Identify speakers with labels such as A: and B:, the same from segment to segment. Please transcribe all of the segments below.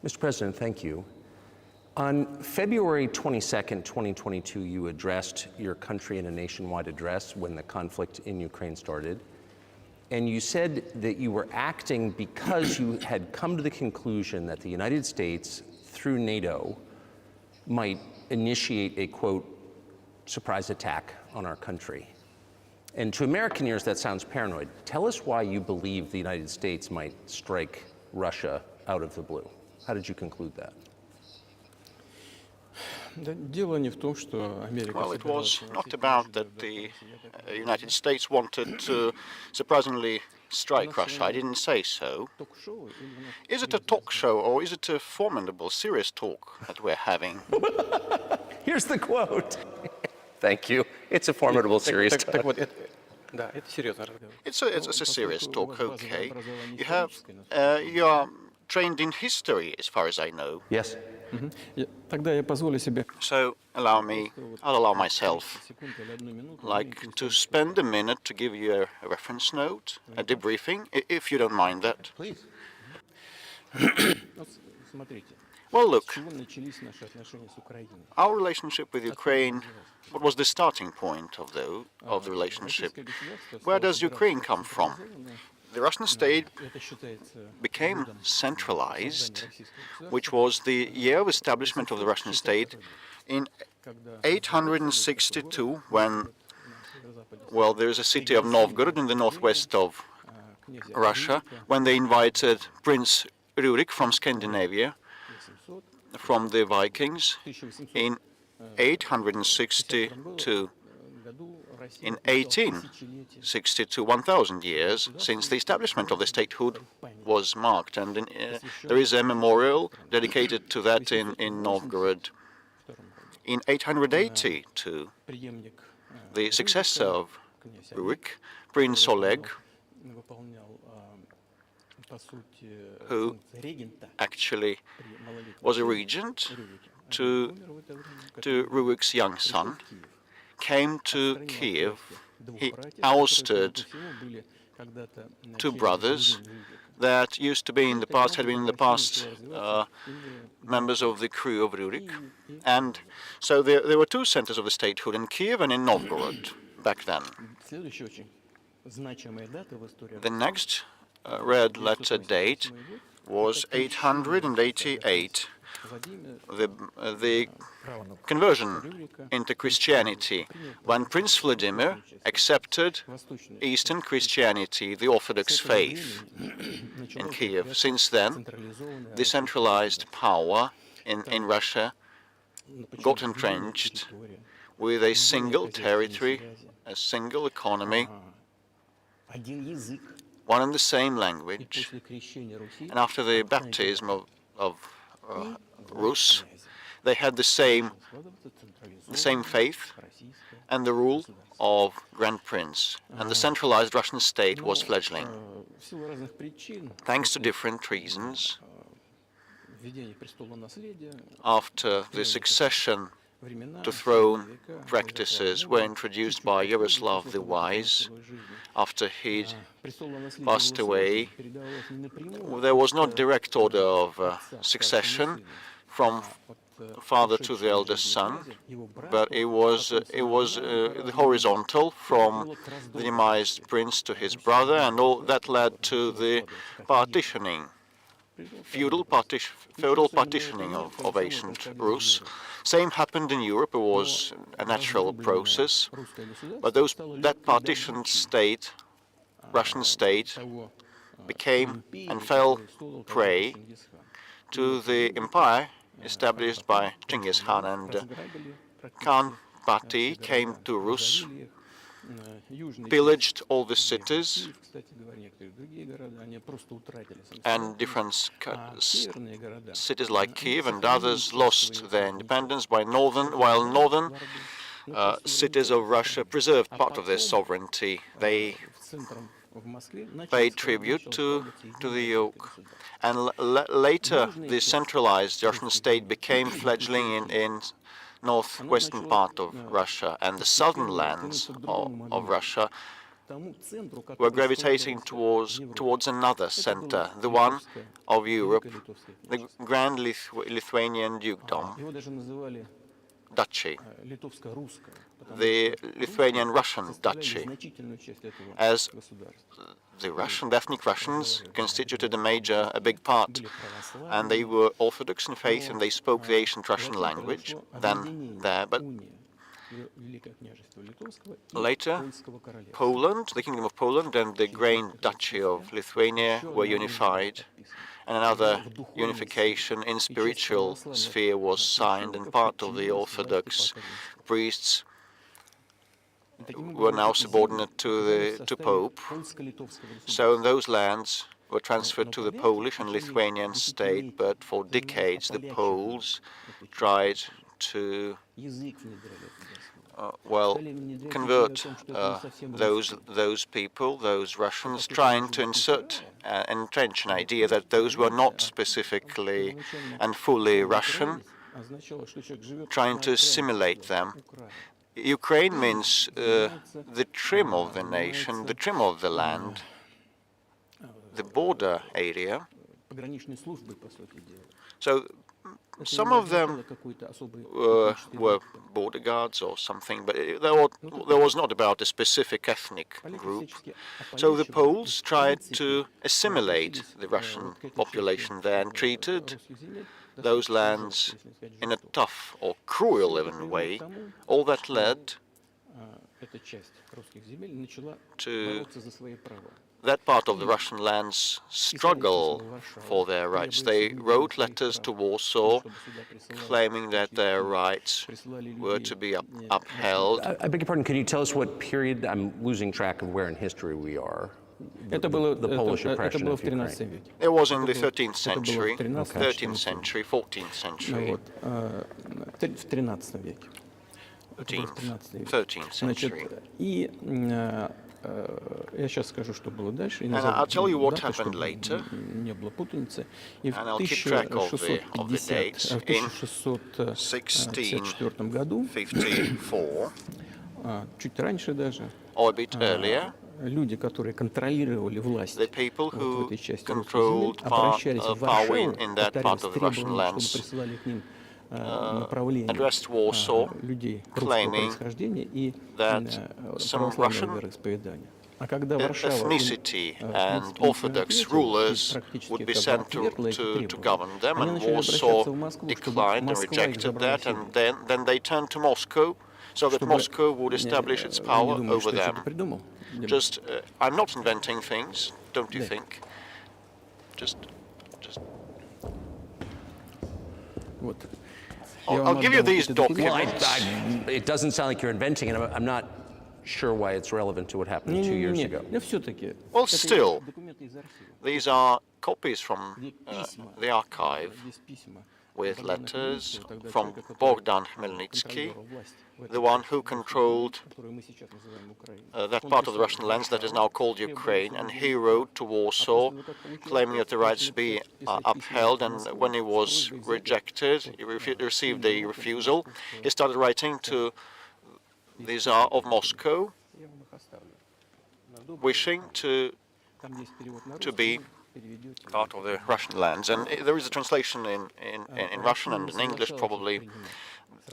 A: Mr. President, thank you. On February 22nd, 2022, you addressed your country in a nationwide address when the conflict in Ukraine started. And you said that you were acting because you had come to the conclusion that the United States, through NATO, might initiate a, quote, surprise attack on our country. And to American ears, that sounds paranoid. Tell us why you believe the United States might strike Russia out of the blue. How did you conclude that?
B: Well, it was not about that the United States wanted to surprisingly strike Russia. I didn't say so. Is it a talk show or is it a formidable, serious talk that we're having?
A: Here's the quote. Thank you. It's a formidable, serious talk.
B: It's a serious talk, okay. You are trained in history, as far as I know.
A: Yes.
B: So I'll allow myself like to spend a minute to give you a reference note, a debriefing, if you don't mind that.
A: Please.
B: Well, look, our relationship with Ukraine, what was the starting point of the relationship? Where does Ukraine come from? The Russian state became centralized, which was the year of establishment of the Russian state in 862, when, well, there is a city of Novgorod in the northwest of Russia, when they invited Prince Rurik from Scandinavia, from the Vikings, in 862. In 1862, 1,000 years since the establishment of the statehood was marked, and there is a memorial dedicated to that in Novgorod. In 882, the successor of Rurik, Prince Oleg, who actually was a regent to Rurik's young son, came to Kiev. He ousted two brothers that used to be in the past, had been in the past members of the crew of Rurik. And so there were two centers of the statehood, in Kiev and in Novgorod back then. The next red letter date was 888. The conversion into Christianity, when Prince Vladimir accepted Eastern Christianity, the Orthodox faith in Kiev. Since then, the centralized power in Russia got entrenched with a single territory, a single economy, one and the same language. And after the baptism of Rus, they had the same faith and the rule of Grand Prince, and the centralized Russian state was fledgling. Thanks to different reasons, after the succession to throne practices were introduced by Yaroslav the Wise, after he'd passed away, there was not direct order of succession from father to the eldest son, but it was the horizontal from the demised prince to his brother, and all that led to the partitioning, feudal partitioning of ancient Rus. Same happened in Europe. It was a natural process, but that partitioned state, Russian state, became and fell prey to the empire established by Genghis Khan, and Khan party came to Rus, pillaged all the cities, and different cities like Kiev and others lost their independence, while northern cities of Russia preserved part of their sovereignty. They paid tribute to the yoke. And later, the centralized Russian state became fledgling in northwestern part of Russia, and the southern lands of Russia were gravitating towards another center, the one of Europe, the Grand Lithuanian Dukedom, Duchy, the Lithuanian-Russian Duchy, as the ethnic Russians constituted a big part, and they were Orthodox in faith and they spoke the ancient Russian language then there, but later Poland, the Kingdom of Poland and the Grand Duchy of Lithuania were unified, and another unification in spiritual sphere was signed, and part of the Orthodox priests were now subordinate to Pope. So those lands were transferred to the Polish and Lithuanian state, but for decades the Poles tried to convert those people, those Russians, trying to entrench an idea that those were not specifically and fully Russian, trying to assimilate them. Ukraine means the trim of the nation, the trim of the land, the border area. So some of them were border guards or something, but there was not about a specific ethnic group. So the Poles tried to assimilate the Russian population there and treated those lands in a tough or cruel even way. All that led to that part of the Russian lands struggle for their rights. They wrote letters to Warsaw claiming that their rights were to be upheld.
A: I beg your pardon, can you tell us what period? I'm losing track of where in history we are. The Polish oppression of Ukraine.
B: It was in the 13th century, 13th century, 14th century. 13th century. And I'll tell you what happened later, and I'll keep track of the dates. In 1654, or a bit earlier, the people who controlled power in that part of the Russian lands addressed Warsaw, claiming that some Russian ethnicity and Orthodox rulers would be sent to govern them, and Warsaw declined and rejected that, and then they turned to Moscow, so that Moscow would establish its power over them. I'm not inventing things, don't you think? I'll give you these documents.
A: It doesn't sound like you're inventing it. I'm not sure why it's relevant to what happened 2 years ago.
B: Well, still, these are copies from the archive with letters from Bogdan Khmelnytsky, the one who controlled that part of the Russian lands that is now called Ukraine, and he wrote to Warsaw claiming that the rights be upheld, and when he was rejected, he received a refusal, he started writing to the Tsar of Moscow, wishing to be part of the Russian lands. And there is a translation in Russian and in English, probably.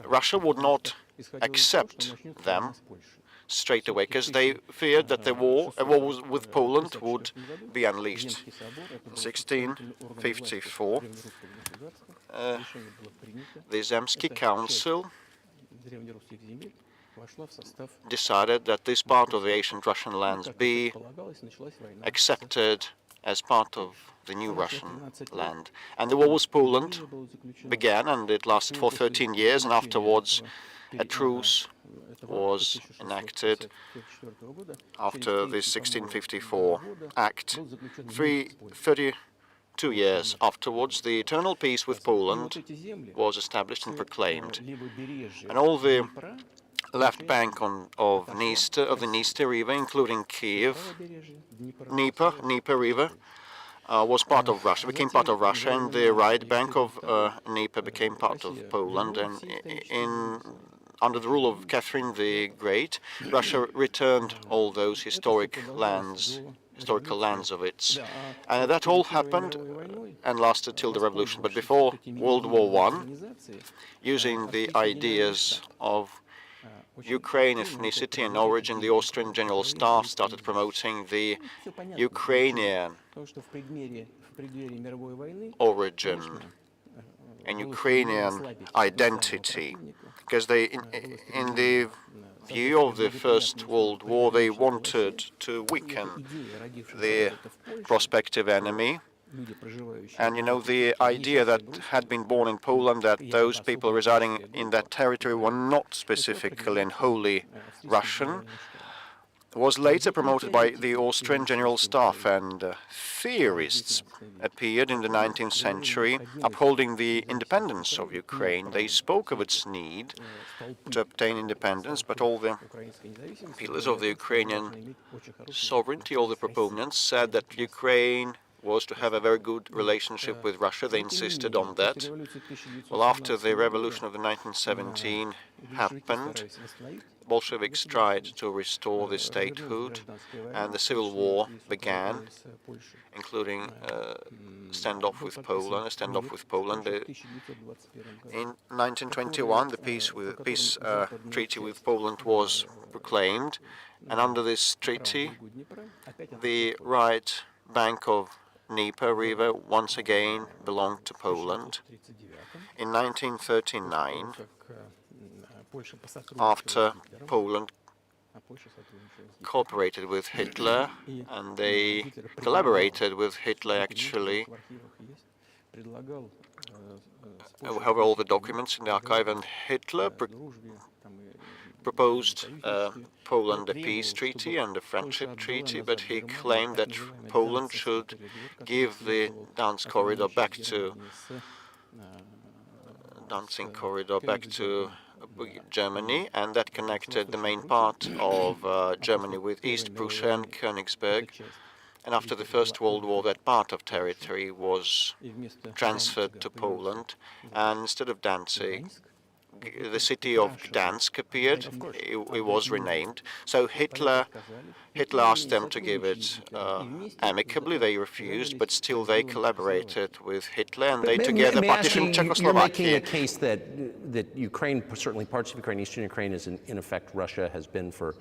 B: Russia would not accept them straight away, because they feared that a war with Poland would be unleashed. In 1654, the Zemsky Council decided that this part of the ancient Russian lands be accepted as part of the new Russian land. And the war with Poland began, and it lasted for 13 years, and afterwards a truce was enacted after the 1654 Act. 32 years afterwards, the eternal peace with Poland was established and proclaimed. And all the left bank of the Dniester River, including Kiev, Dnieper River, was part of Russia, became part of Russia, and the right bank of Dnieper became part of Poland. And in under the rule of Catherine the Great, Russia returned all those historical lands of its. And that all happened and lasted till the revolution. But before World War I, using the ideas of Ukraine ethnicity and origin, the Austrian General Staff started promoting the Ukrainian origin and Ukrainian identity, because in the view of the First World War, they wanted to weaken the prospective enemy. And the idea that had been born in Poland, that those people residing in that territory were not specifically and wholly Russian, was later promoted by the Austrian General Staff, and theorists appeared in the 19th century upholding the independence of Ukraine. They spoke of its need to obtain independence, but all the pillars of the Ukrainian sovereignty, all the proponents, said that Ukraine was to have a very good relationship with Russia. They insisted on that. Well, after the revolution of the 1917 happened, Bolsheviks tried to restore the statehood, and the civil war began, including a standoff with Poland. In 1921, the peace treaty with Poland was proclaimed, and under this treaty, the right bank of Dnieper River once again belonged to Poland. In 1939, after Poland cooperated with Hitler, and they collaborated with Hitler actually. We have all the documents in the archive, and Hitler proposed Poland a peace treaty and a friendship treaty, but he claimed that Poland should give the Danzig corridor back to Germany, and that connected the main part of Germany with East Prussia and Königsberg. And after the First World War, that part of territory was transferred to Poland, and instead of Danzig, the city of Gdansk appeared. It was renamed. So Hitler asked them to give it amicably. They refused, but still they collaborated with Hitler, and they together partitioned Czechoslovakia.
A: You're making a case that Ukraine, certainly parts of Ukraine, eastern Ukraine, is in effect Russia, has been for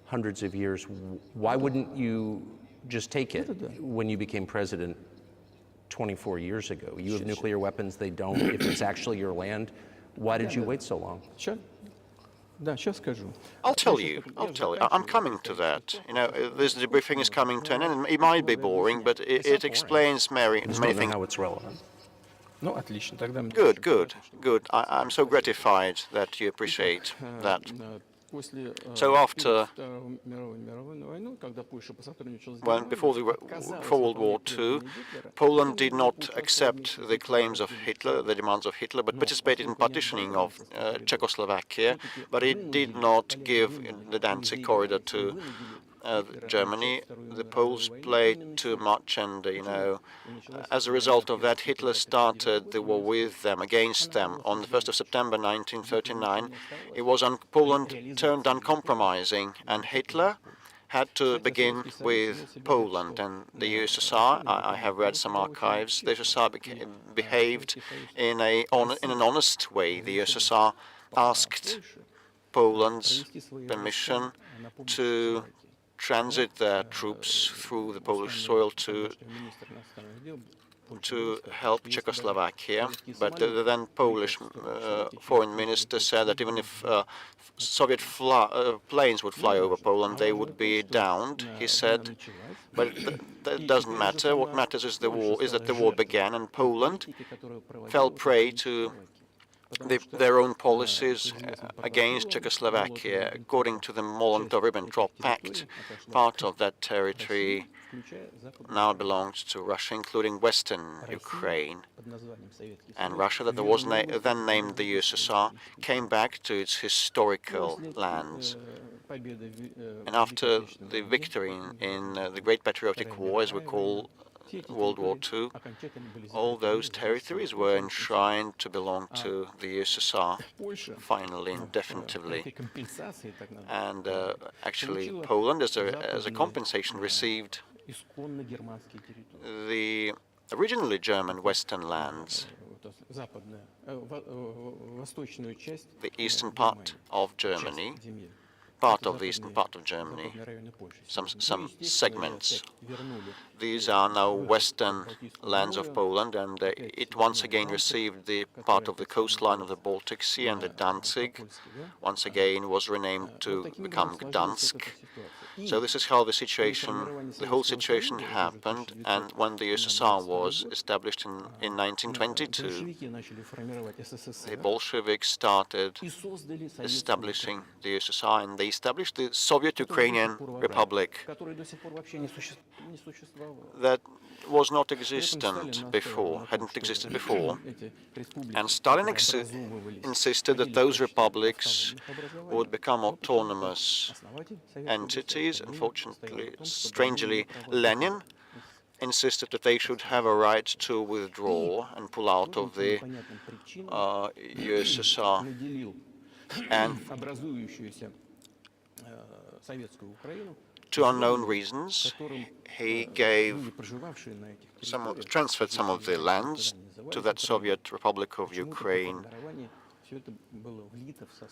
A: hundreds of years. Why wouldn't you just take it when you became president 24 years ago? You have nuclear weapons, they don't. If it's actually your land, why did you wait so long?
B: I'll tell you. I'm coming to that. This debriefing is coming to an end, and it might be boring, but it explains many things.
A: How it's relevant.
B: Good. I'm so gratified that you appreciate that. So after, before World War II, Poland did not accept the claims of Hitler, the demands of Hitler, but participated in partitioning of Czechoslovakia, but it did not give the Danzig corridor to Germany. The Poles played too much, and as a result of that, Hitler started the war with them, against them. On the 1st of September 1939, Poland turned uncompromising, and Hitler had to begin with Poland and the USSR. I have read some archives. The USSR behaved in an honest way. The USSR asked Poland's permission to transit their troops through the Polish soil to help Czechoslovakia, but the then Polish foreign minister said that even if Soviet planes would fly over Poland, they would be downed, he said. But that doesn't matter. What matters is that the war began, and Poland fell prey to their own policies against Czechoslovakia. According to the Molotov-Ribbentrop Pact, part of that territory now belongs to Russia, including Western Ukraine. And Russia, that was then named the USSR, came back to its historical lands. And after the victory in the Great Patriotic War, as we call World War II, all those territories were enshrined to belong to the USSR, finally and definitively. And actually, Poland, as a compensation, received the originally German Western lands, the eastern part of Germany, part of the eastern part of Germany, some segments. These are now western lands of Poland, and it once again received the part of the coastline of the Baltic Sea, and the Danzig once again was renamed to become Gdansk. So this is how the whole situation happened, and when the USSR was established in 1922, the Bolsheviks started establishing the USSR, and they established the Soviet Ukrainian Republic that was not existent before, hadn't existed before. And Stalin insisted that those republics would become autonomous entities. Unfortunately, strangely, Lenin insisted that they should have a right to withdraw and pull out of the USSR. And to unknown reasons, he transferred some of the lands to that Soviet Republic of Ukraine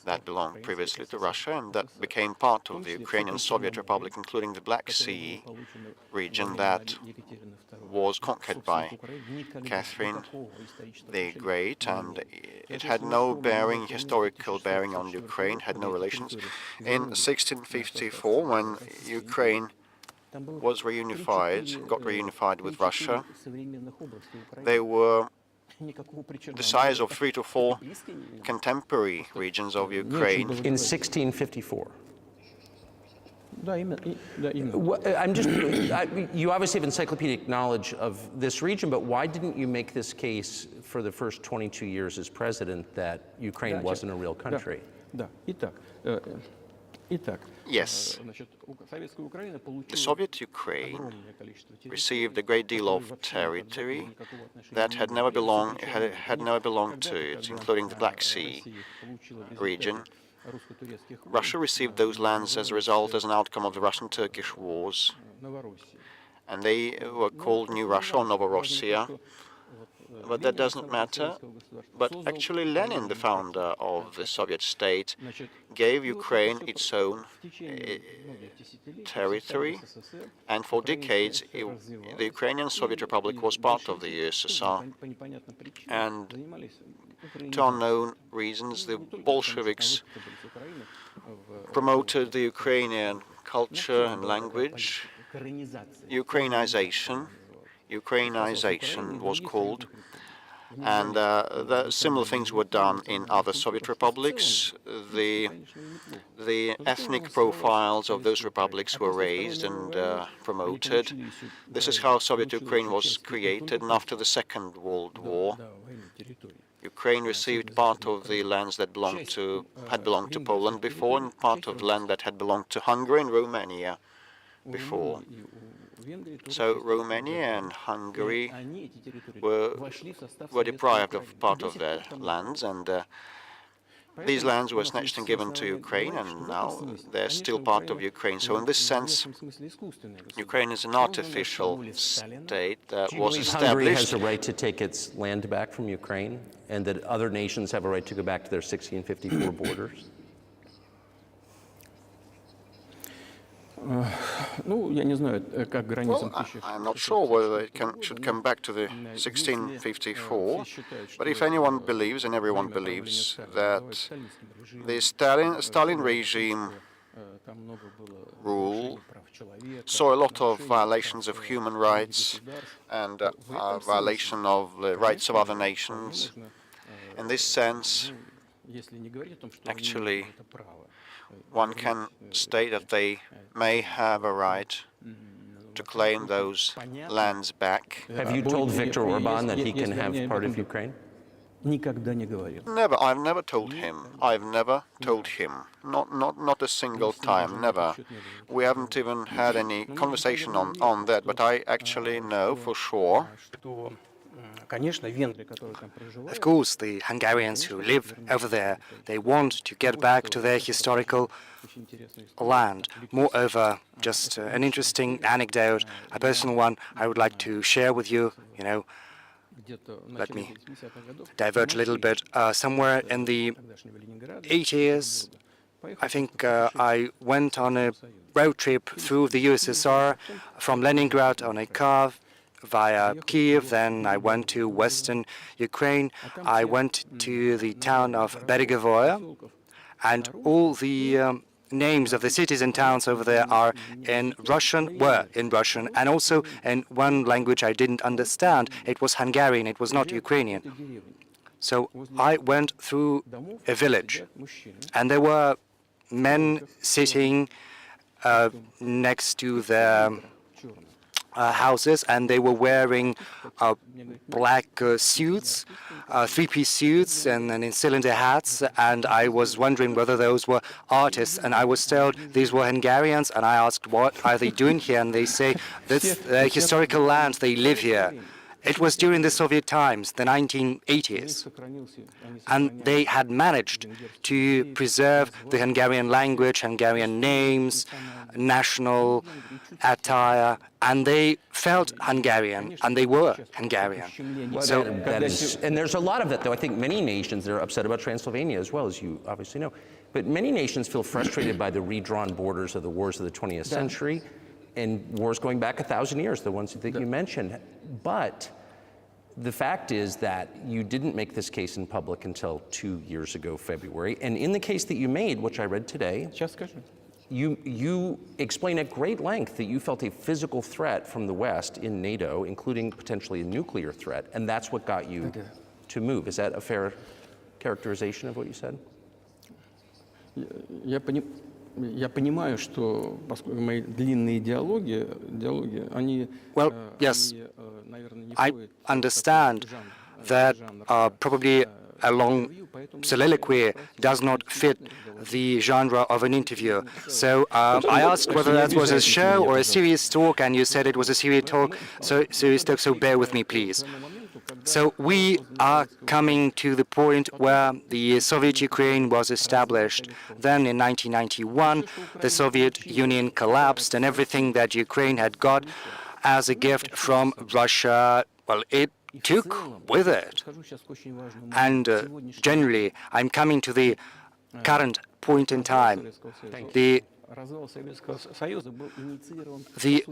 B: that belonged previously to Russia, and that became part of the Ukrainian Soviet Republic, including the Black Sea region that was conquered by Catherine the Great, and it had no historical bearing on Ukraine, had no relations. In 1654, when Ukraine got reunified with Russia, they were the size of 3 to 4 contemporary regions of Ukraine.
A: In 1654. You obviously have encyclopedic knowledge of this region, but why didn't you make this case for the first 22 years as president that Ukraine wasn't a real country?
B: Yes, the Soviet Ukraine received a great deal of territory that had never belonged to it, including the Black Sea region. Russia received those lands as an outcome of the Russian-Turkish wars, and they were called New Russia or Novorossiya. But that doesn't matter. But actually Lenin, the founder of the Soviet state, gave Ukraine its own territory, and for decades the Ukrainian Soviet Republic was part of the USSR. And to unknown reasons, the Bolsheviks promoted the Ukrainian culture and language. Ukrainization was called, and similar things were done in other Soviet republics. The ethnic profiles of those republics were raised and promoted. This is how Soviet Ukraine was created, and after the Second World War, Ukraine received part of the lands that had belonged to Poland before, and part of the land that had belonged to Hungary and Romania before. So Romania and Hungary were deprived of part of their lands, and these lands were snatched and given to Ukraine, and now they're still part of Ukraine. So in this sense, Ukraine is an artificial state that was established.
A: Hungary has a right to take its land back from Ukraine, and that other nations have a right to go back to their 1654 borders?
B: Well, I'm not sure whether it should come back to the 1654, but if anyone believes, and everyone believes, that the Stalin regime rule saw a lot of violations of human rights and violation of the rights of other nations, in this sense, actually, one can state that they may have a right to claim those lands back.
A: Have you told Viktor Orban that he can have part of Ukraine?
B: Never. I've never told him. I've never told him. Not a single time. Never. We haven't even had any conversation on that. But I actually know for sure.
C: Of course, the Hungarians who live over there, they want to get back to their historical land. Moreover, just an interesting anecdote, a personal one I would like to share with you, let me diverge a little bit. Somewhere in the 80s, I think I went on a road trip through the USSR from Leningrad on a car via Kiev, then I went to western Ukraine. I went to the town of Beregovoye, and all the names of the cities and towns over there are were in Russian, and also in one language I didn't understand. It was Hungarian, it was not Ukrainian. So I went through a village, and there were men sitting next to their houses, and they were wearing black suits, three-piece suits, and in cylinder hats, and I was wondering whether those were artists, and I was told these were Hungarians, and I asked what are they doing here, and they say that's their historical land, they live here. It was during the Soviet times, the 1980s, and they had managed to preserve the Hungarian language, Hungarian names, national attire, and they felt Hungarian, and they were Hungarian.
A: So and there's a lot of that, though. I think many nations are upset about Transylvania as well, as you obviously know. But many nations feel frustrated by the redrawn borders of the wars of the 20th century, and wars going back 1,000 years, the ones that you mentioned. But the fact is that you didn't make this case in public until 2 years ago, February. And in the case that you made, which I read today, you explain at great length that you felt a physical threat from the West in NATO, including potentially a nuclear threat, and that's what got you to move. Is that a fair characterization of what you said?
C: Well, yes, I understand that probably a long soliloquy does not fit the genre of an interview. So I asked whether that was a show or a serious talk, and you said it was a serious talk, so bear with me, please. So we are coming to the point where the Soviet Ukraine was established. Then in 1991, the Soviet Union collapsed, and everything that Ukraine had got as a gift from Russia, well, it took with it. And generally, I'm coming to the current point in time. The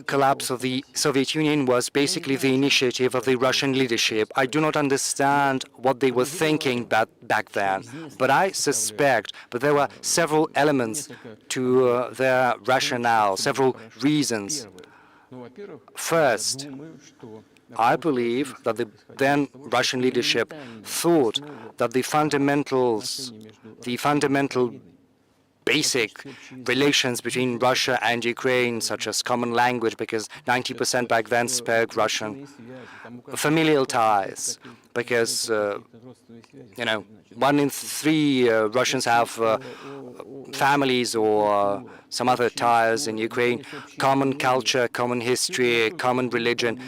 C: collapse of the Soviet Union was basically the initiative of the Russian leadership. I do not understand what they were thinking back then, but I suspect that there were several elements to their rationale, several reasons. First, I believe that the then Russian leadership thought that the fundamental basic relations between Russia and Ukraine, such as common language, because 90% back then spoke Russian, familial ties, because, 1 in 3 Russians have families or some other ties in Ukraine, common culture, common history, common religion.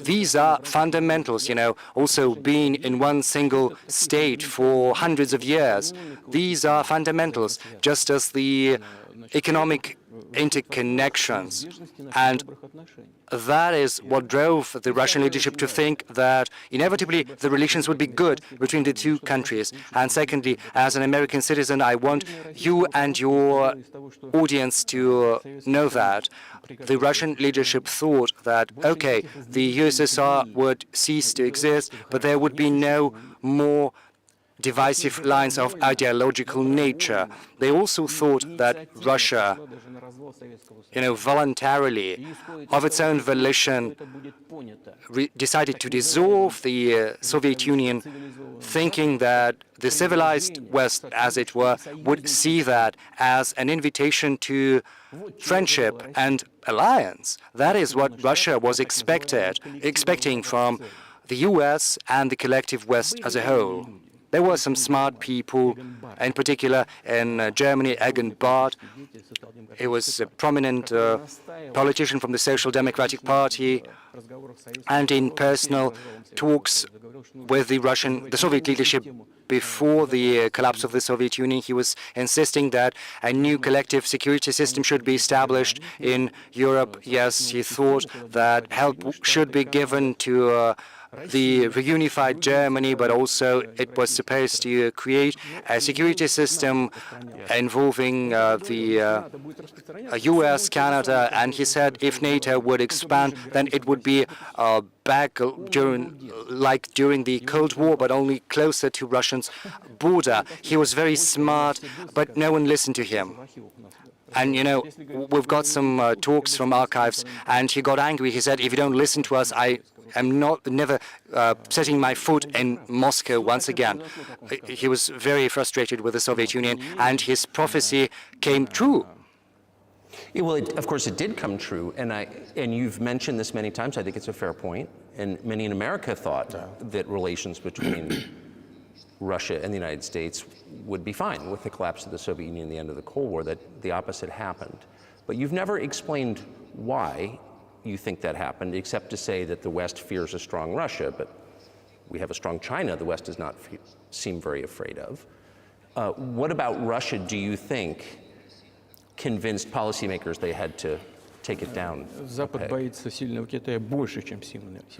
C: These are fundamentals, also being in one single state for hundreds of years. These are fundamentals, just as the economic interconnections. And that is what drove the Russian leadership to think that inevitably the relations would be good between the two countries. And secondly, as an American citizen, I want you and your audience to know that the Russian leadership thought that, okay, the USSR would cease to exist, but there would be no more divisive lines of ideological nature. They also thought that Russia, voluntarily, of its own volition, decided to dissolve the Soviet Union, thinking that the civilized West, as it were, would see that as an invitation to friendship and alliance. That is what Russia was expecting from the US and the collective West as a whole. There were some smart people, in particular in Germany, Egon Barth. He was a prominent politician from the Social Democratic Party, and in personal talks with the Soviet leadership before the collapse of the Soviet Union, he was insisting that a new collective security system should be established in Europe. Yes, he thought that help should be given to the reunified Germany, but also it was supposed to create a security system involving the US, Canada, and he said if NATO would expand, then it would be back during the Cold War, but only closer to Russia's border. He was very smart, but no one listened to him. And, you know, we've got some talks from archives, and he got angry. He said, if you don't listen to us, I am never setting my foot in Moscow once again. He was very frustrated with the Soviet Union, and his prophecy came true.
A: Yeah, well, of course, it did come true, and you've mentioned this many times. I think it's a fair point, and many in America thought that relations between Russia and the United States would be fine with the collapse of the Soviet Union and the end of the Cold War, that the opposite happened. But you've never explained why you think that happened, except to say that the West fears a strong Russia, but we have a strong China the West does not seem very afraid of. What about Russia do you think convinced policymakers they had to take it down?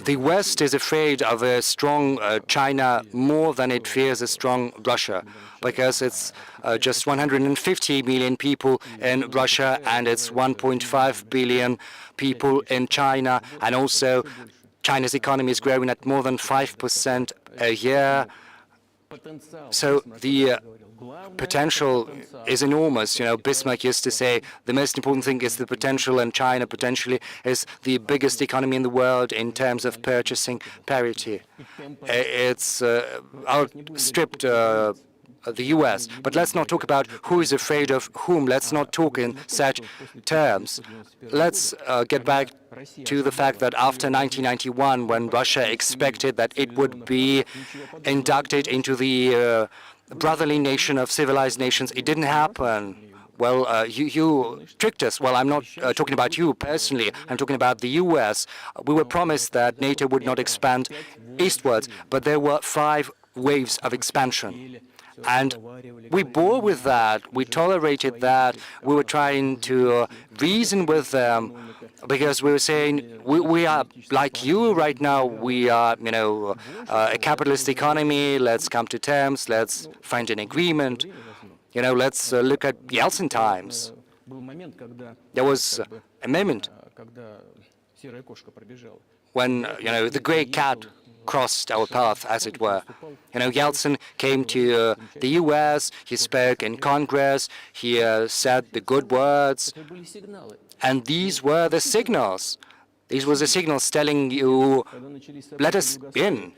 C: The West is afraid of a strong China more than it fears a strong Russia, because it's just 150 million people in Russia and it's 1.5 billion people in China, and also China's economy is growing at more than 5% a year. So the potential is enormous. You know, Bismarck used to say the most important thing is the potential, and China potentially is the biggest economy in the world in terms of purchasing parity. It's outstripped the US. But let's not talk about who is afraid of whom. Let's not talk in such terms. Let's get back to the fact that after 1991, when Russia expected that it would be inducted into the brotherly nation of civilized nations, it didn't happen. Well, you tricked us. Well, I'm not talking about you personally. I'm talking about the US. We were promised that NATO would not expand eastwards, but there were 5 waves of expansion. And we bore with that. We tolerated that. We were trying to reason with them, because we were saying, we are like you right now. We are, you know, a capitalist economy. Let's come to terms. Let's find an agreement. You know, let's look at Yeltsin times. There was a moment when, you know, the gray cat crossed our path, as it were. You know, Yeltsin came to the US, he spoke in Congress, he said the good words, and these were the signals. These were the signals telling you, let us in.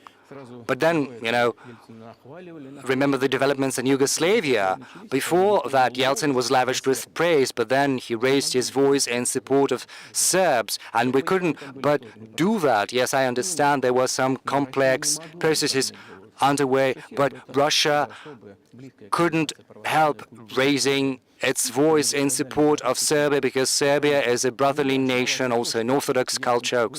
C: But then, you know, remember the developments in Yugoslavia. Before that, Yeltsin was lavished with praise, but then he raised his voice in support of Serbs, and we couldn't but do that. Yes, I understand there were some complex processes underway, but Russia couldn't help raising its voice in support of Serbia, because Serbia is a brotherly nation, also an Orthodox culture.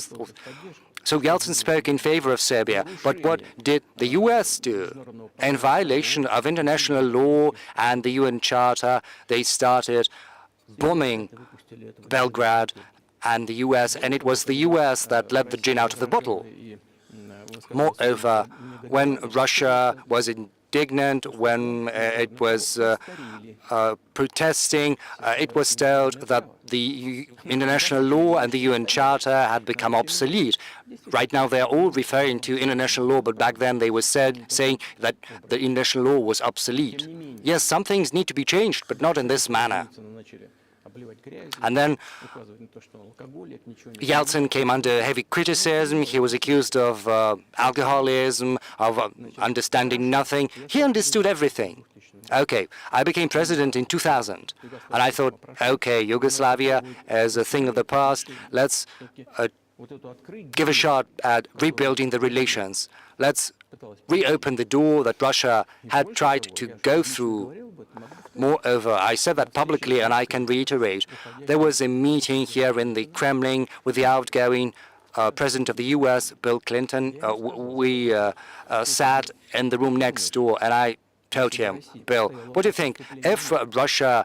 C: So Yeltsin spoke in favor of Serbia. But what did the US do? In violation of international law and the UN Charter, they started bombing Belgrade and the US, and it was the US that let the gin out of the bottle. Moreover, when Russia was indignant, when it was protesting, it was told that the international law and the UN Charter had become obsolete. Right now, they are all referring to international law, but back then they were saying that the international law was obsolete. Yes, some things need to be changed, but not in this manner. And then Yeltsin came under heavy criticism. He was accused of alcoholism, of understanding nothing. He understood everything. Okay, I became president in 2000, and I thought, okay, Yugoslavia is a thing of the past. Let's give a shot at rebuilding the relations. Let's reopen the door that Russia had tried to go through. Moreover, I said that publicly, and I can reiterate, there was a meeting here in the Kremlin with the outgoing President of the US, Bill Clinton. We sat in the room next door, and I told him, Bill, what do you think? If Russia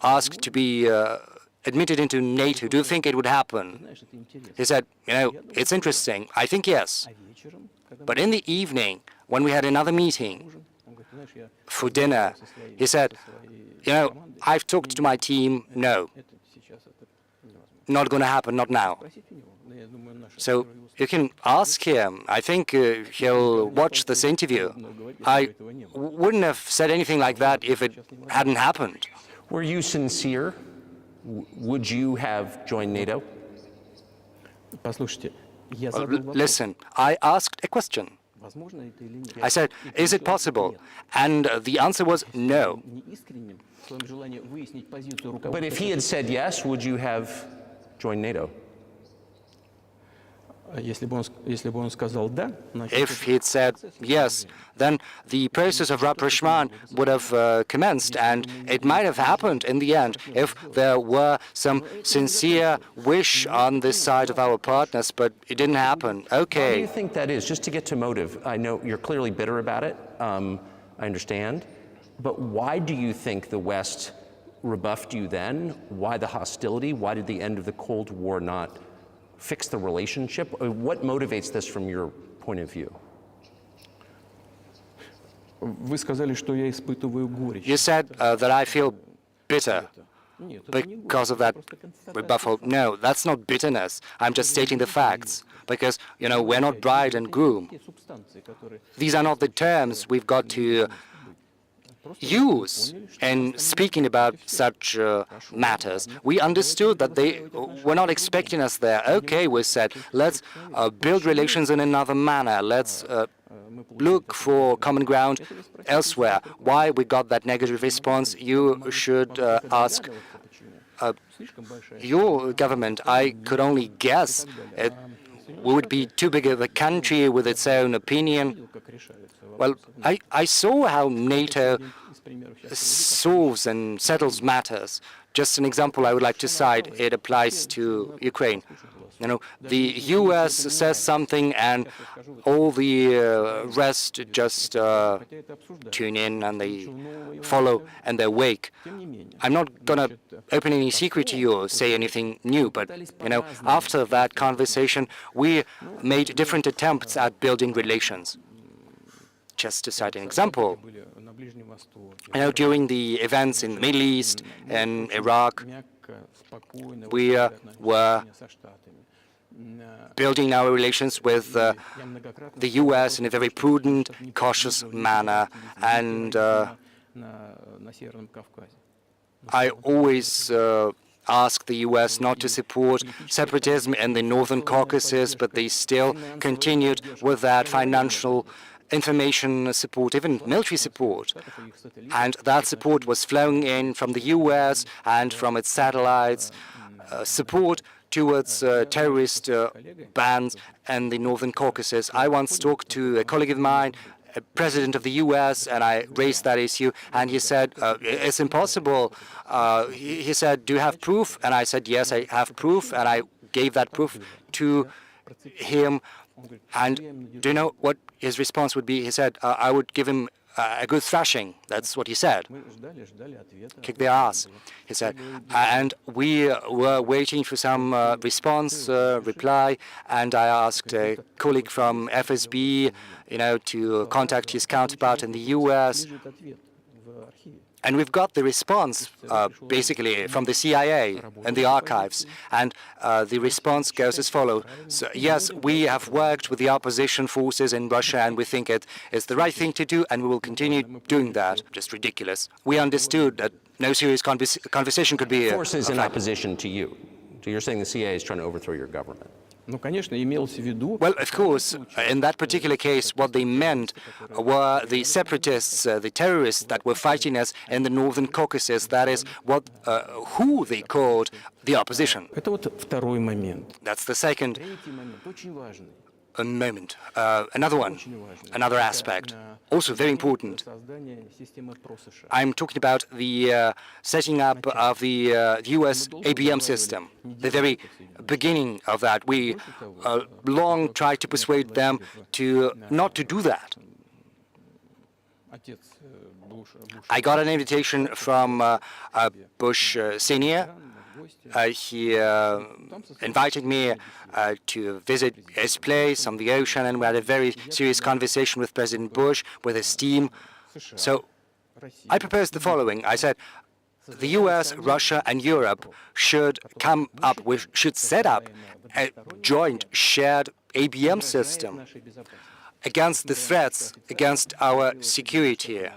C: asked to be admitted into NATO, do you think it would happen? He said, it's interesting. I think yes. But in the evening, when we had another meeting for dinner, he said, I've talked to my team, no, not going to happen, not now. So you can ask him. I think he'll watch this interview. I wouldn't have said anything like that if it hadn't happened.
A: Were you sincere? Would you have joined NATO?
C: Listen, I asked a question. I said, is it possible? And the answer was no.
A: But if he had said yes, would you have joined NATO?
C: If he'd said yes, then the process of rapprochement would have commenced, and it might have happened in the end if there were some sincere wish on this side of our partners, but it didn't happen. Okay.
A: Why do you think that is? Just to get to motive, I know you're clearly bitter about it. I understand. But why do you think the West rebuffed you then? Why the hostility? Why did the end of the Cold War not fix the relationship? What motivates this from your point of view?
C: You said that I feel bitter because of that rebuffal. No, that's not bitterness. I'm just stating the facts. Because, we're not bride and groom. These are not the terms we've got to use in speaking about such matters. We understood that they were not expecting us there. Okay, we said, let's build relations in another manner. Let's look for common ground elsewhere. Why we got that negative response, you should ask your government. I could only guess. We would be too big of a country with its own opinion. Well, I saw how NATO solves and settles matters. Just an example I would like to cite. It applies to Ukraine. The US says something and all the rest just tune in and they follow and they wake. I'm not going to open any secret to you or say anything new, but after that conversation, we made different attempts at building relations. Just to cite an example, during the events in the Middle East and Iraq, we were building our relations with the US in a very prudent, cautious manner. And I always ask the US not to support separatism in the Northern Caucasus, but they still continued with that financial information support, even military support. And that support was flowing in from the US and from its satellites, support towards terrorist bands in the Northern Caucasus. I once talked to a colleague of mine, a president of the US, and I raised that issue, and he said, it's impossible. He said, do you have proof? And I said, yes, I have proof, and I gave that proof to him. And do you know what his response would be? He said, I would give him a good thrashing. That's what he said. Kick their ass, he said. And we were waiting for some response, reply, and I asked a colleague from FSB, to contact his counterpart in the US. And we've got the response, basically, from the CIA and the archives. And the response goes as follows. So, yes, we have worked with the opposition forces in Russia, and we think it is the right thing to do, and we will continue doing that. Just ridiculous. We understood that no serious conversation could be...
A: Forces in opposition to you. So you're saying the CIA is trying to overthrow your government?
C: Well, of course, in that particular case, what they meant were the separatists, the terrorists that were fighting us in the northern Caucasus. That is who they called the opposition. That's the second moment. Another one, another aspect, also very important. I'm talking about the setting up of the U.S. ABM system, the very beginning of that. We long tried to persuade them not to do that. I got an invitation from Bush Senior. He invited me to visit his place on the ocean, and we had a very serious conversation with President Bush, with his team. So I proposed the following. I said, the US, Russia, and Europe should set up a joint shared ABM system against the threats against our security.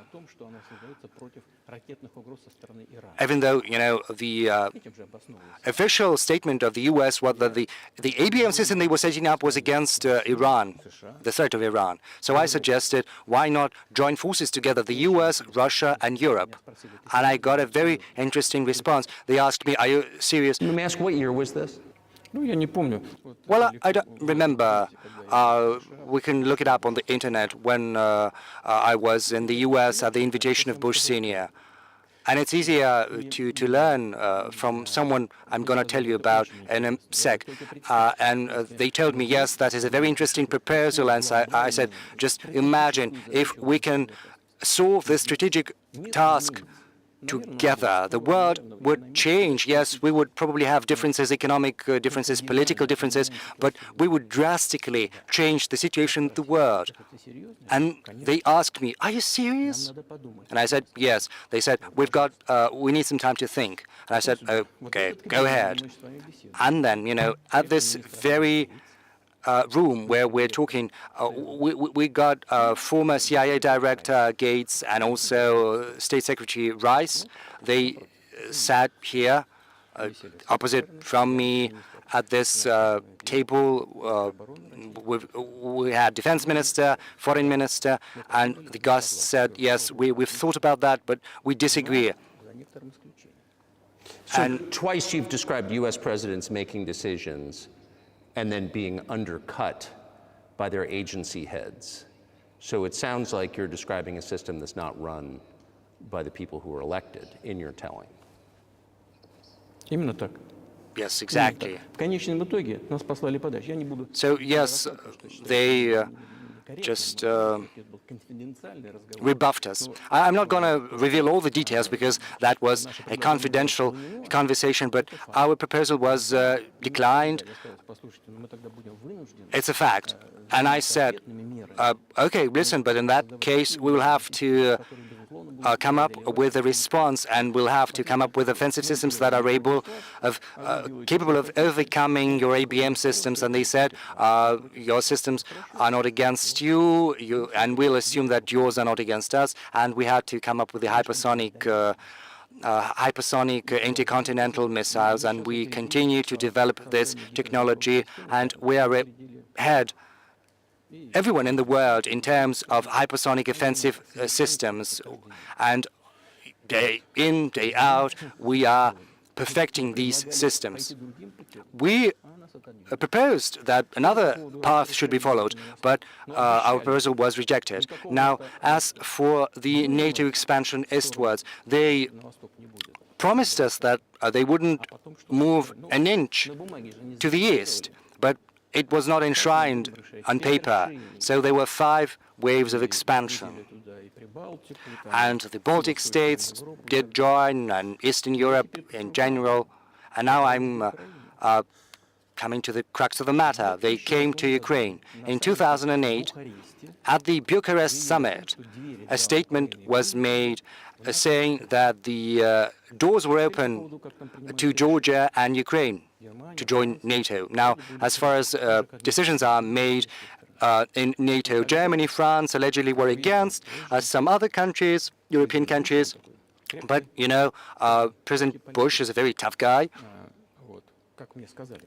C: Even though, the official statement of the U.S. was that the ABM system they were setting up was against Iran, the threat of Iran. So I suggested, why not join forces together, the U.S., Russia, and Europe? And I got a very interesting response. They asked me, are you serious?
A: Let me ask, what year was this?
C: Well, I don't remember. We can look it up on the internet when I was in the U.S. at the invitation of Bush Senior. And it's easier to learn from someone I'm going to tell you about in a sec. And they told me, yes, that is a very interesting proposal. And so I said, just imagine if we can solve this strategic task together, the world would change. Yes, we would probably have differences, economic differences, political differences, but we would drastically change the situation of the world. And they asked me, are you serious? And I said, yes. They said, we need some time to think. And I said, okay, go ahead. And then, at this very room where we're talking, we got former CIA Director Gates and also State Secretary Rice. They sat here opposite from me at this table. We had Defense Minister, Foreign Minister, and the guests said, yes, we've thought about that, but we disagree.
A: So twice you've described U.S. presidents making decisions and then being undercut by their agency heads. So it sounds like you're describing a system that's not run by the people who are elected, in your telling.
C: Yes, exactly. So yes, they just rebuffed us. I'm not going to reveal all the details because that was a confidential conversation, but our proposal was declined. It's a fact. And I said, okay, listen, but in that case, we will have to come up with a response, and we'll have to come up with offensive systems that are capable of overcoming your ABM systems. And they said, your systems are not against you, and we'll assume that yours are not against us. And we had to come up with the hypersonic intercontinental missiles, and we continue to develop this technology, and we are ahead everyone in the world in terms of hypersonic offensive systems. And day in, day out, we are perfecting these systems. We proposed that another path should be followed, but our proposal was rejected. Now, as for the NATO expansion eastwards, they promised us that they wouldn't move an inch to the east, but it was not enshrined on paper. So there were 5 waves of expansion. And the Baltic states did join, and Eastern Europe in general. And now I'm coming to the crux of the matter. They came to Ukraine. In 2008, at the Bucharest summit, a statement was made saying that the doors were open to Georgia and Ukraine to join NATO. Now, as far as decisions are made in NATO, Germany, France allegedly were against, some other countries, European countries. But, President Bush is a very tough guy.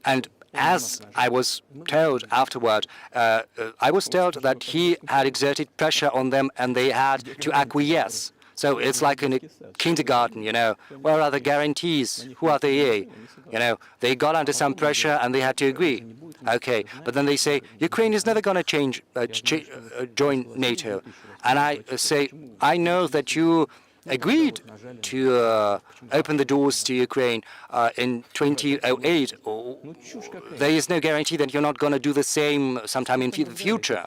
C: And as I was told afterward, I was told that he had exerted pressure on them and they had to acquiesce. So it's like in a kindergarten, where are the guarantees? Who are they? They got under some pressure and they had to agree. Okay, but then they say, Ukraine is never going to join NATO. And I say, I know that you agreed to open the doors to Ukraine in 2008. There is no guarantee that you're not going to do the same sometime in the future.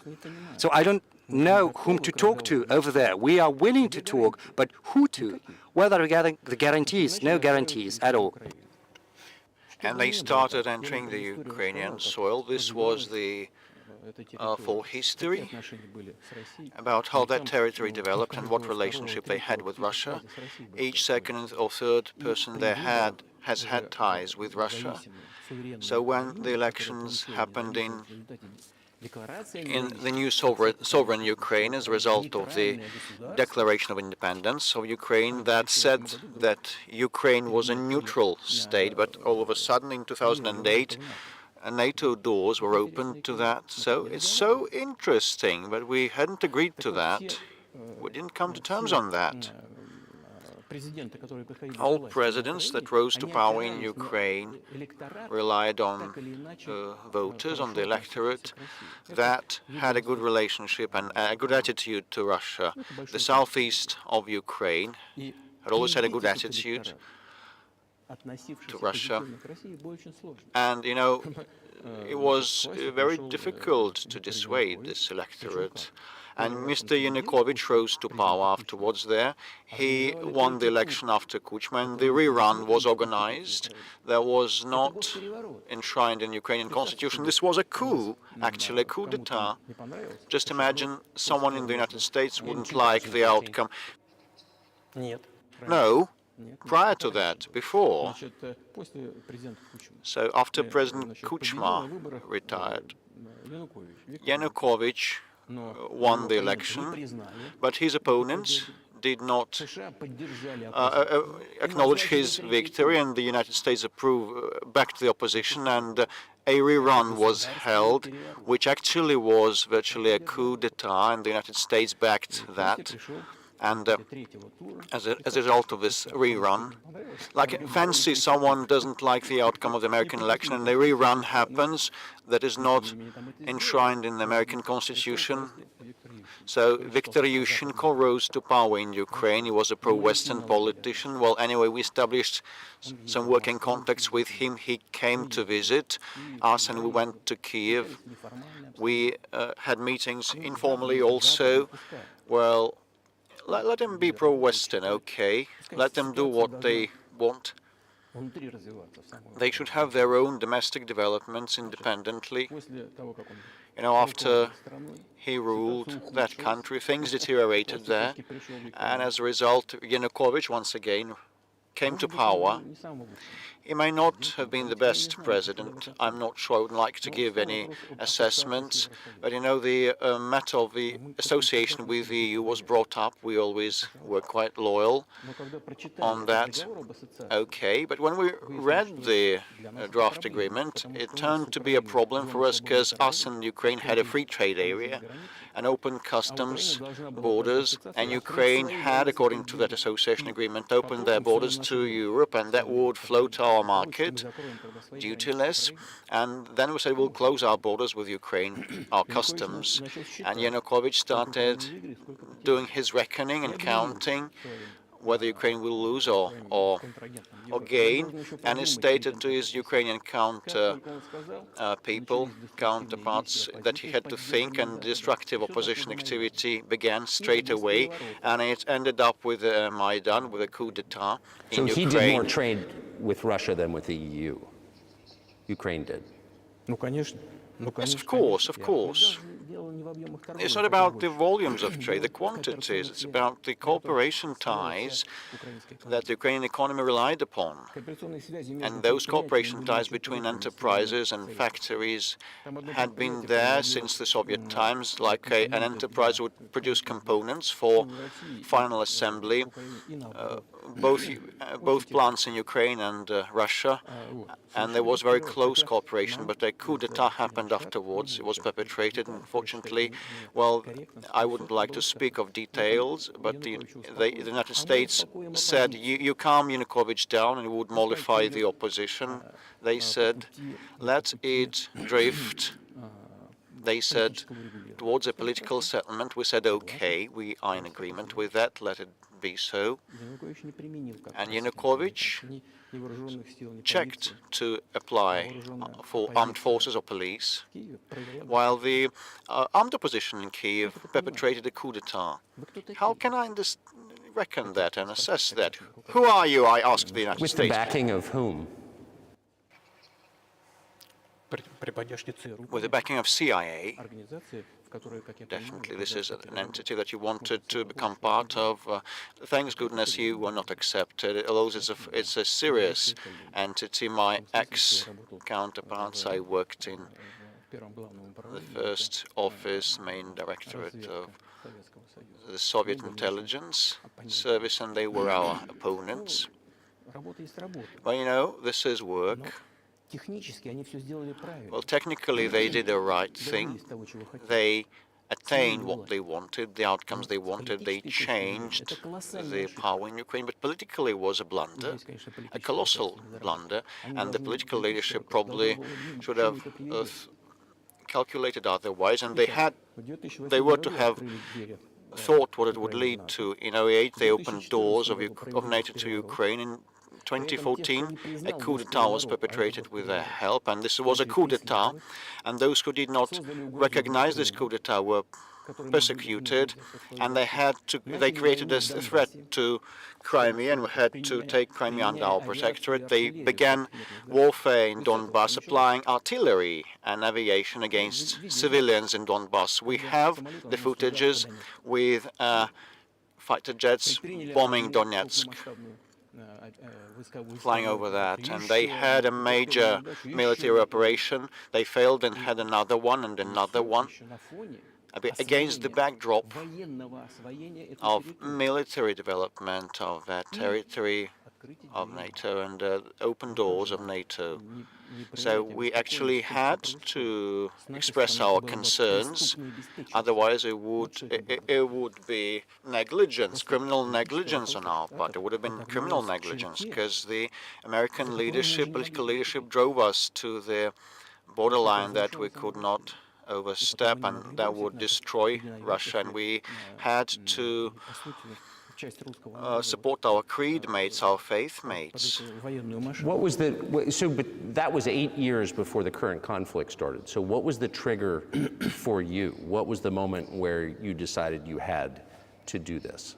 C: So I don't know whom to talk to over there. We are willing to talk, but who to? Whether regarding the guarantees, no guarantees at all.
B: And they started entering the Ukrainian soil. This was the full history about how that territory developed and what relationship they had with Russia. Each second or third person there has had ties with Russia. So when the elections happened in the new sovereign Ukraine as a result of the Declaration of Independence of Ukraine that said that Ukraine was a neutral state, but all of a sudden in 2008 NATO doors were opened to that. So it's so interesting, but we hadn't agreed to that. We didn't come to terms on that. All presidents that rose to power in Ukraine relied on voters, on the electorate that had a good relationship and a good attitude to Russia. The southeast of Ukraine had always had a good attitude to Russia. And, it was very difficult to dissuade this electorate. And Mr. Yanukovych rose to power afterwards there. He won the election after Kuchma. The rerun was organized. There was not enshrined in Ukrainian constitution. This was a coup, actually, a coup d'etat. Just imagine someone in the United States wouldn't like the outcome. No. Prior to that, before. So after President Kuchma retired, Yanukovych won the election, but his opponents did not acknowledge his victory, and the United States backed the opposition, and a rerun was held, which actually was virtually a coup d'etat, and the United States backed that. And as a result of this rerun, like fancy someone doesn't like the outcome of the American election and a rerun happens that is not enshrined in the American Constitution. So Viktor Yushchenko rose to power in Ukraine. He was a pro-Western politician. Well, anyway, we established some working contacts with him. He came to visit us and we went to Kiev. We had meetings informally also. Well, let them be pro-Western, okay? Let them do what they want. They should have their own domestic developments independently. After he ruled that country, things deteriorated there, and as a result, Yanukovych once again came to power. He may not have been the best president. I'm not sure. I wouldn't like to give any assessments. But, the matter of the association with the EU was brought up. We always were quite loyal on that. Okay, but when we read the draft agreement, it turned to be a problem for us because us and Ukraine had a free trade area, an open customs borders, and Ukraine had, according to that association agreement, opened their borders to Europe, and that would flow to our market, duty-less. And then we said we'll close our borders with Ukraine, our customs. And Yanukovych started doing his reckoning and counting whether Ukraine will lose or gain, and he stated to his Ukrainian counterparts that he had to think, and destructive opposition activity began straight away, and it ended up with Maidan, with a coup d'etat in Ukraine.
A: So he did more trade with Russia than with the EU? Ukraine did?
B: Yes, of course, of course. It's not about the volumes of trade, the quantities. It's about the cooperation ties that the Ukrainian economy relied upon. And those cooperation ties between enterprises and factories had been there since the Soviet times, like an enterprise would produce components for final assembly, both plants in Ukraine and Russia, and there was very close cooperation, but a coup d'etat happened afterwards. It was perpetrated, unfortunately. Well, I wouldn't like to speak of details, but the United States said, you calm Yanukovych down and you would mollify the opposition. They said, let it drift. They said, towards a political settlement. We said, okay, we are in agreement with that, let it be so. And Yanukovych checked to apply for armed forces or police, while the armed opposition in Kyiv perpetrated a coup d'etat. How can I reckon that and assess that? Who are you? I asked the United States.
A: With the backing of whom?
B: With the backing of CIA. Definitely, this is an entity that you wanted to become part of. Thanks goodness you were not accepted. Although it's a serious entity. My ex-counterparts, I worked in the first office, main directorate of the Soviet intelligence service, and they were our opponents. Well, you know, this is work. Well, technically, they did the right thing. They attained what they wanted, the outcomes they wanted. They changed the power in Ukraine, but politically it was a blunder, a colossal blunder, and the political leadership probably should have calculated otherwise, and they were to have thought what it would lead to. In 2008, they opened doors of NATO to Ukraine. In 2014, a coup d'etat was perpetrated with their help, and this was a coup d'etat, and those who did not recognize this coup d'etat were persecuted, and they created a threat to Crimea and had to take Crimea under our protectorate. They began warfare in Donbass, applying artillery and aviation against civilians in Donbass. We have the footages with fighter jets bombing Donetsk, flying over that, and they had a major military operation. They failed and had another one and another one. Against the backdrop of military development of that territory of NATO and open doors of NATO. So we actually had to express our concerns, otherwise it would be negligence, criminal negligence on our part. It would have been criminal negligence, because the American leadership, political leadership, drove us to the borderline that we could not overstep, and that would destroy Russia, and we had to support our creed mates, our faith mates.
A: What was but that was 8 years before the current conflict started. So what was the trigger for you? What was the moment where you decided you had to do this?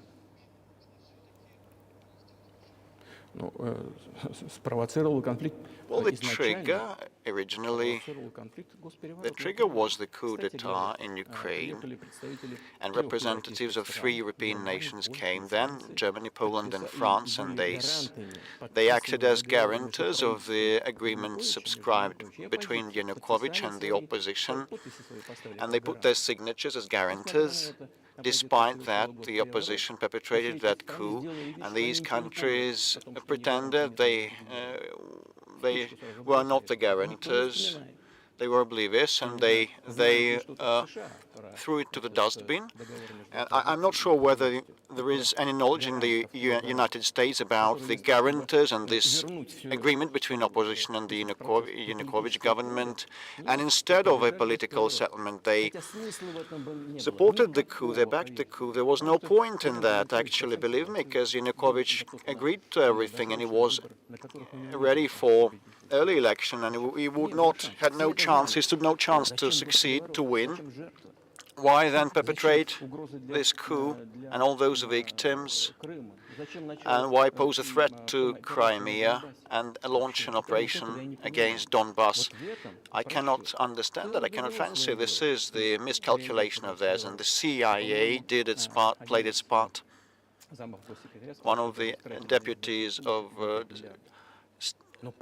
B: Well, the trigger originally, the trigger was the coup d'etat in Ukraine, and representatives of 3 European nations came then, Germany, Poland and France, and they acted as guarantors of the agreement subscribed between Yanukovych and the opposition, and they put their signatures as guarantors. Despite that, the opposition perpetrated that coup, and these countries pretended they were not the guarantors. They were oblivious, and they threw it to the dustbin. And I'm not sure whether there is any knowledge in the United States about the guarantors and this agreement between opposition and the Yanukovych government. And instead of a political settlement, they supported the coup, they backed the coup. There was no point in that, actually, believe me, because Yanukovych agreed to everything, and he was ready for early election, and he stood no chance to succeed, to win. Why then perpetrate this coup and all those victims? And why pose a threat to Crimea and launch an operation against Donbass? I cannot understand that. I cannot fancy. This is the miscalculation of theirs, and the CIA did its part, played its part. One of the deputies of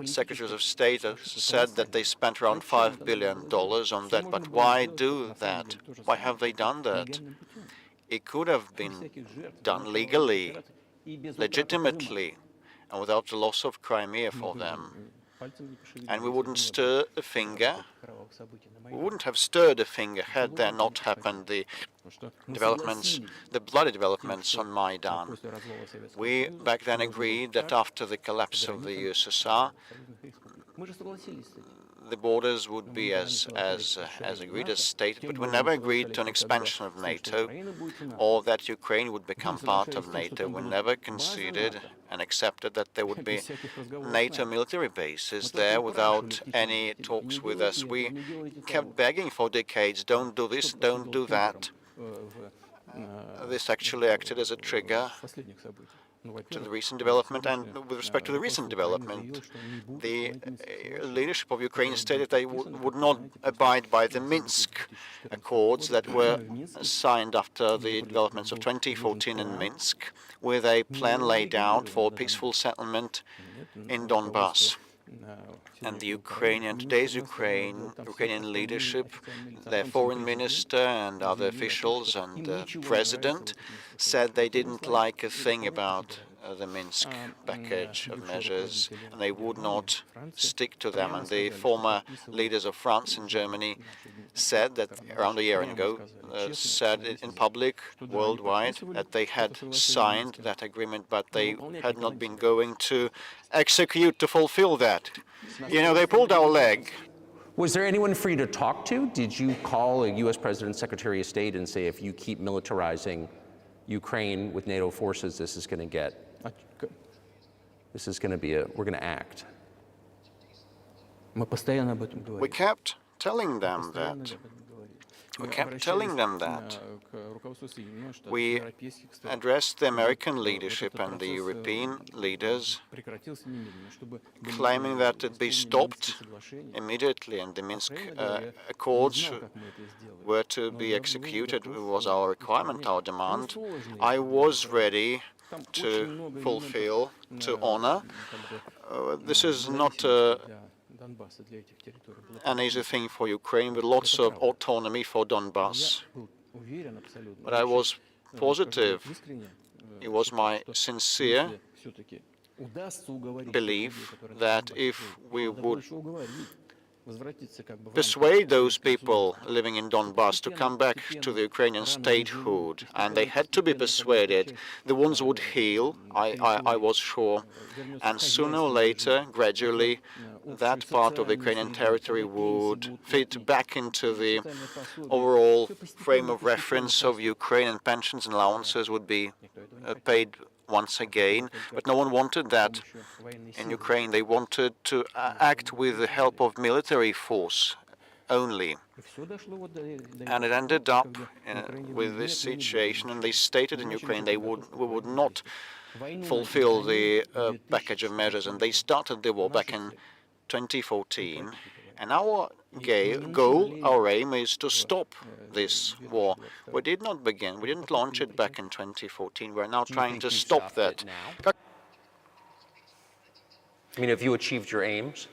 B: secretaries of state said that they spent around $5 billion on that. But why do that? Why have they done that? It could have been done legally, legitimately, and without the loss of Crimea for them. And we wouldn't stir a finger. We wouldn't have stirred a finger had there not happened the developments, the bloody developments on Maidan. We back then agreed that after the collapse of the USSR, the borders would be as agreed, as stated, but we never agreed to an expansion of NATO or that Ukraine would become part of NATO. We never conceded and accepted that there would be NATO military bases there without any talks with us. We kept begging for decades, don't do this, don't do that. This actually acted as a trigger to the recent development, and with respect to the recent development, the leadership of Ukraine stated they would not abide by the Minsk Accords that were signed after the developments of 2014 in Minsk, with a plan laid out for peaceful settlement in Donbass. And the today's Ukrainian leadership, their foreign minister and other officials and president said they didn't like a thing about the Minsk package of measures, and they would not stick to them. And the former leaders of France and Germany said that around a year ago, said in public, worldwide, that they had signed that agreement, but they had not been going to execute, to fulfill that. You know, they pulled our leg.
A: Was there anyone for you to talk to? Did you call a U.S. President, Secretary of State, and say, if you keep militarizing Ukraine with NATO forces, this is going to be we're going to act?
B: We kept telling them that. We kept telling them that. We addressed the American leadership and the European leaders, claiming that it be stopped immediately and the Minsk Accords were to be executed. It was our requirement, our demand. I was ready to fulfill, to honor. This is not an easy thing for Ukraine, with lots of autonomy for Donbass. But I was positive. It was my sincere belief that if we would persuade those people living in Donbass to come back to the Ukrainian statehood, and they had to be persuaded, the wounds would heal, I was sure, and sooner or later, gradually, that part of the Ukrainian territory would fit back into the overall frame of reference of Ukraine, and pensions and allowances would be paid once again. But no one wanted that in Ukraine. They wanted to act with the help of military force only. And it ended up with this situation, and they stated in Ukraine we would not fulfill the package of measures, and they started the war back in 2014. And our goal, our aim, is to stop this war. We did not begin, we didn't launch it back in 2014. We're now trying to stop that.
A: I mean, have you achieved your aims?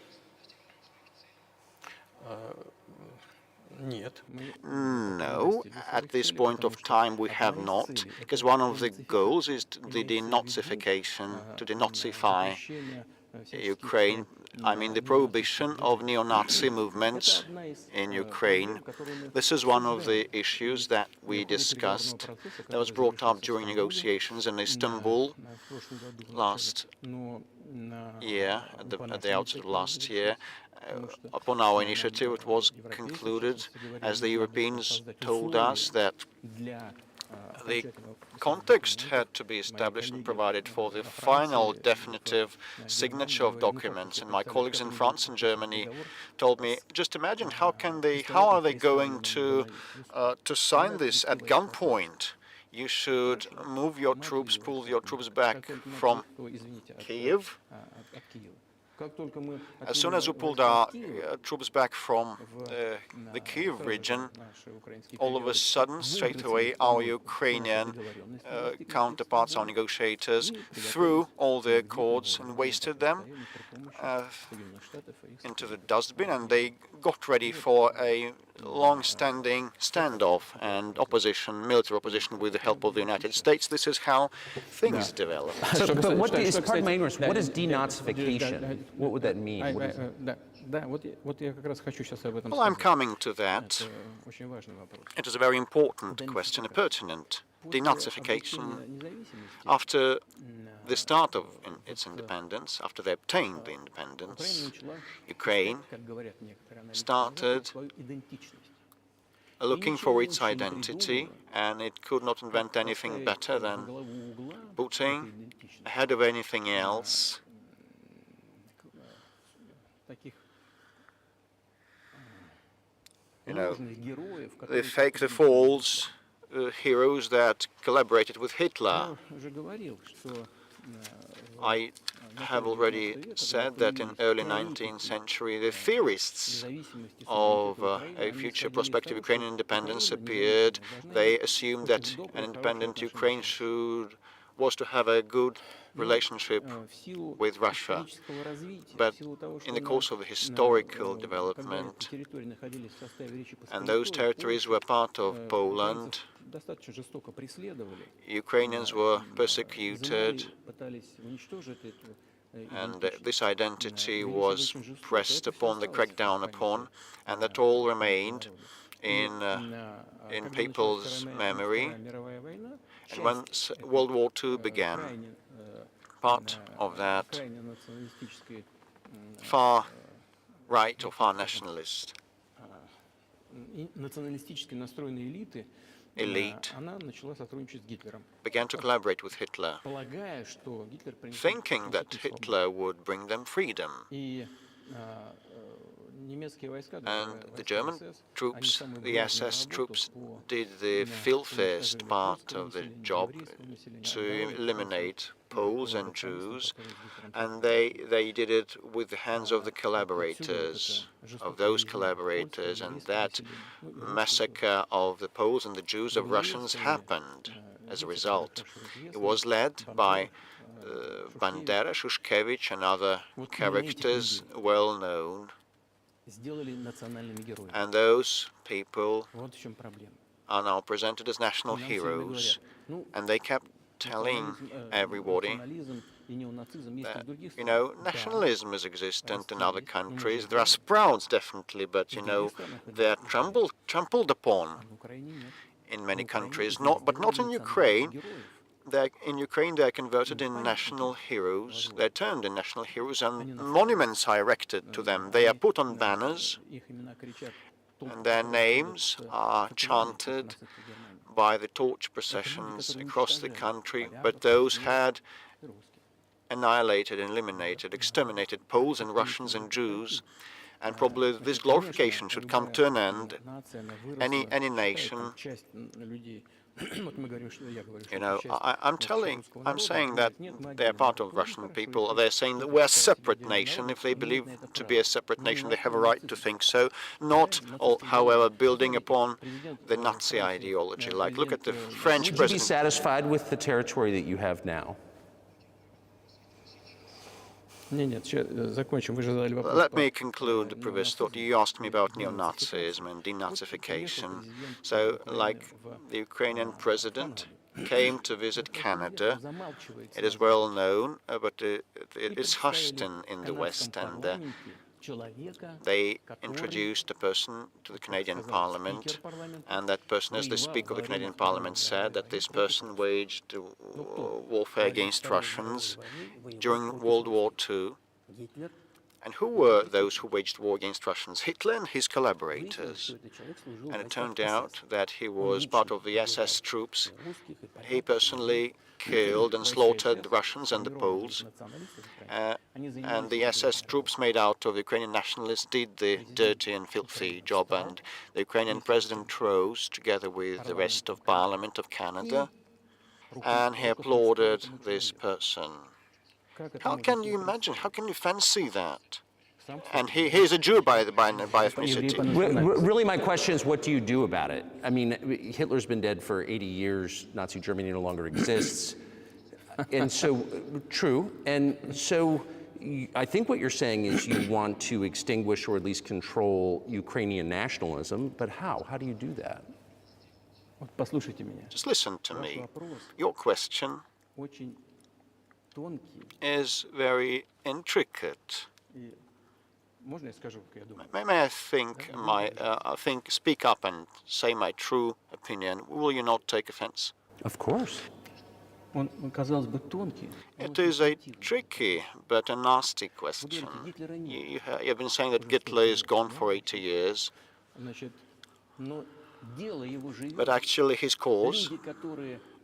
B: No, at this point of time we have not, because one of the goals is the denazification, to denazify Ukraine. I mean, the prohibition of neo-Nazi movements in Ukraine. This is one of the issues that we discussed, that was brought up during negotiations in Istanbul last year, at the outset of last year. Upon our initiative, it was concluded, as the Europeans told us, that The context had to be established and provided for the final definitive signature of documents. And my colleagues in France and Germany told me, just imagine how are they going to sign this at gunpoint? You should move your troops, pull your troops back from Kiev. As soon as we pulled our troops back from the Kiev region, all of a sudden, straight away, our Ukrainian counterparts, our negotiators, threw all their accords and wasted them into the dustbin, and they got ready for a long-standing standoff and opposition, military opposition, with the help of the United States. This is how things developed.
A: But what is, pardon my ignorance, what is denazification? What would that mean? What is it?
B: Well, I'm coming to that. It is a very important question, a pertinent. Denazification, after the start of its independence, after they obtained the independence, Ukraine started looking for its identity, and it could not invent anything better than putting ahead of anything else the false heroes that collaborated with Hitler. I have already said that in early 19th century, the theorists of a future prospective Ukrainian independence appeared. They assumed that an independent Ukraine was to have a good relationship with Russia. But in the course of the historical development, and those territories were part of Poland, Ukrainians were persecuted, and this identity was pressed upon, the crackdown upon, and that all remained in people's memory. And when World War II began, part of that far right or far nationalist elite began to collaborate with Hitler, thinking that Hitler would bring them freedom. And the German troops, the SS troops, did the filthiest part of the job to eliminate Poles and Jews, and they did it with the hands of the collaborators, of those collaborators, and that massacre of the Poles and the Jews, of Russians, happened as a result. It was led by Bandera, Shushkevich, and other characters well known. And those people are now presented as national heroes, and they kept telling everybody that, nationalism is existent in other countries. There are sprouts, definitely, but, they're trampled upon in many countries, but not in Ukraine. In Ukraine, they are converted in national heroes. They're turned in national heroes, and monuments are erected to them. They are put on banners, and their names are chanted by the torch processions across the country. But those had annihilated, eliminated, exterminated Poles and Russians and Jews, and probably this glorification should come to an end. Any nation, I'm saying that they're part of Russian people. They're saying that we're a separate nation. If they believe to be a separate nation, they have a right to think so. Not, however, building upon the Nazi ideology. Like, look at the French president.
A: Would you be satisfied with the territory that you have now?
B: Let me conclude the previous thought. You asked me about neo-Nazism and denazification. So, like, the Ukrainian president came to visit Canada. It is well known, but it is hushed in the West, and they introduced a person to the Canadian Parliament, and that person, as the Speaker of the Canadian Parliament said, that this person waged warfare against Russians during World War II, And who were those who waged war against Russians? Hitler and his collaborators. And it turned out that he was part of the SS troops. He personally killed and slaughtered the Russians and the Poles. And the SS troops made out of Ukrainian nationalists did the dirty and filthy job. And the Ukrainian president rose together with the rest of Parliament of Canada, and he applauded this person. How can you imagine? How can you fancy that? And he's a Jew by ethnicity.
A: Really, my question is, what do you do about it? I mean, Hitler's been dead for 80 years. Nazi Germany no longer exists. And so, true. And so, I think what you're saying is you want to extinguish or at least control Ukrainian nationalism. But how? How do you do that?
B: Just listen to me. Your question is very intricate. May I speak up and say my true opinion? Will you not take offense?
A: Of course.
B: It is a tricky but a nasty question. You've been saying that Hitler is gone for 80 years, but actually his cause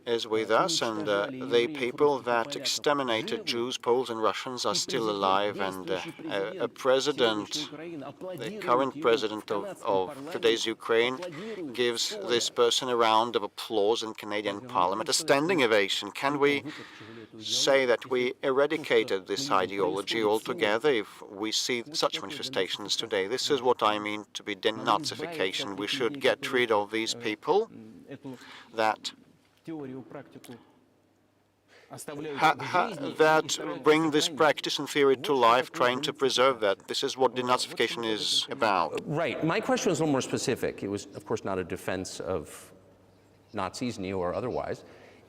B: is with us, and the people that exterminated Jews, Poles and Russians are still alive, and a president, the current president of today's Ukraine, gives this person a round of applause in Canadian Parliament, a standing ovation. Can we say that we eradicated this ideology altogether if we see such manifestations today? This is what I mean to be denazification. We should get rid of these people that bring this practice and theory to life, trying to preserve that. This is what denazification is about.
A: Right. My question was a little more specific. It was, of course, not a defense of Nazis, neo or otherwise.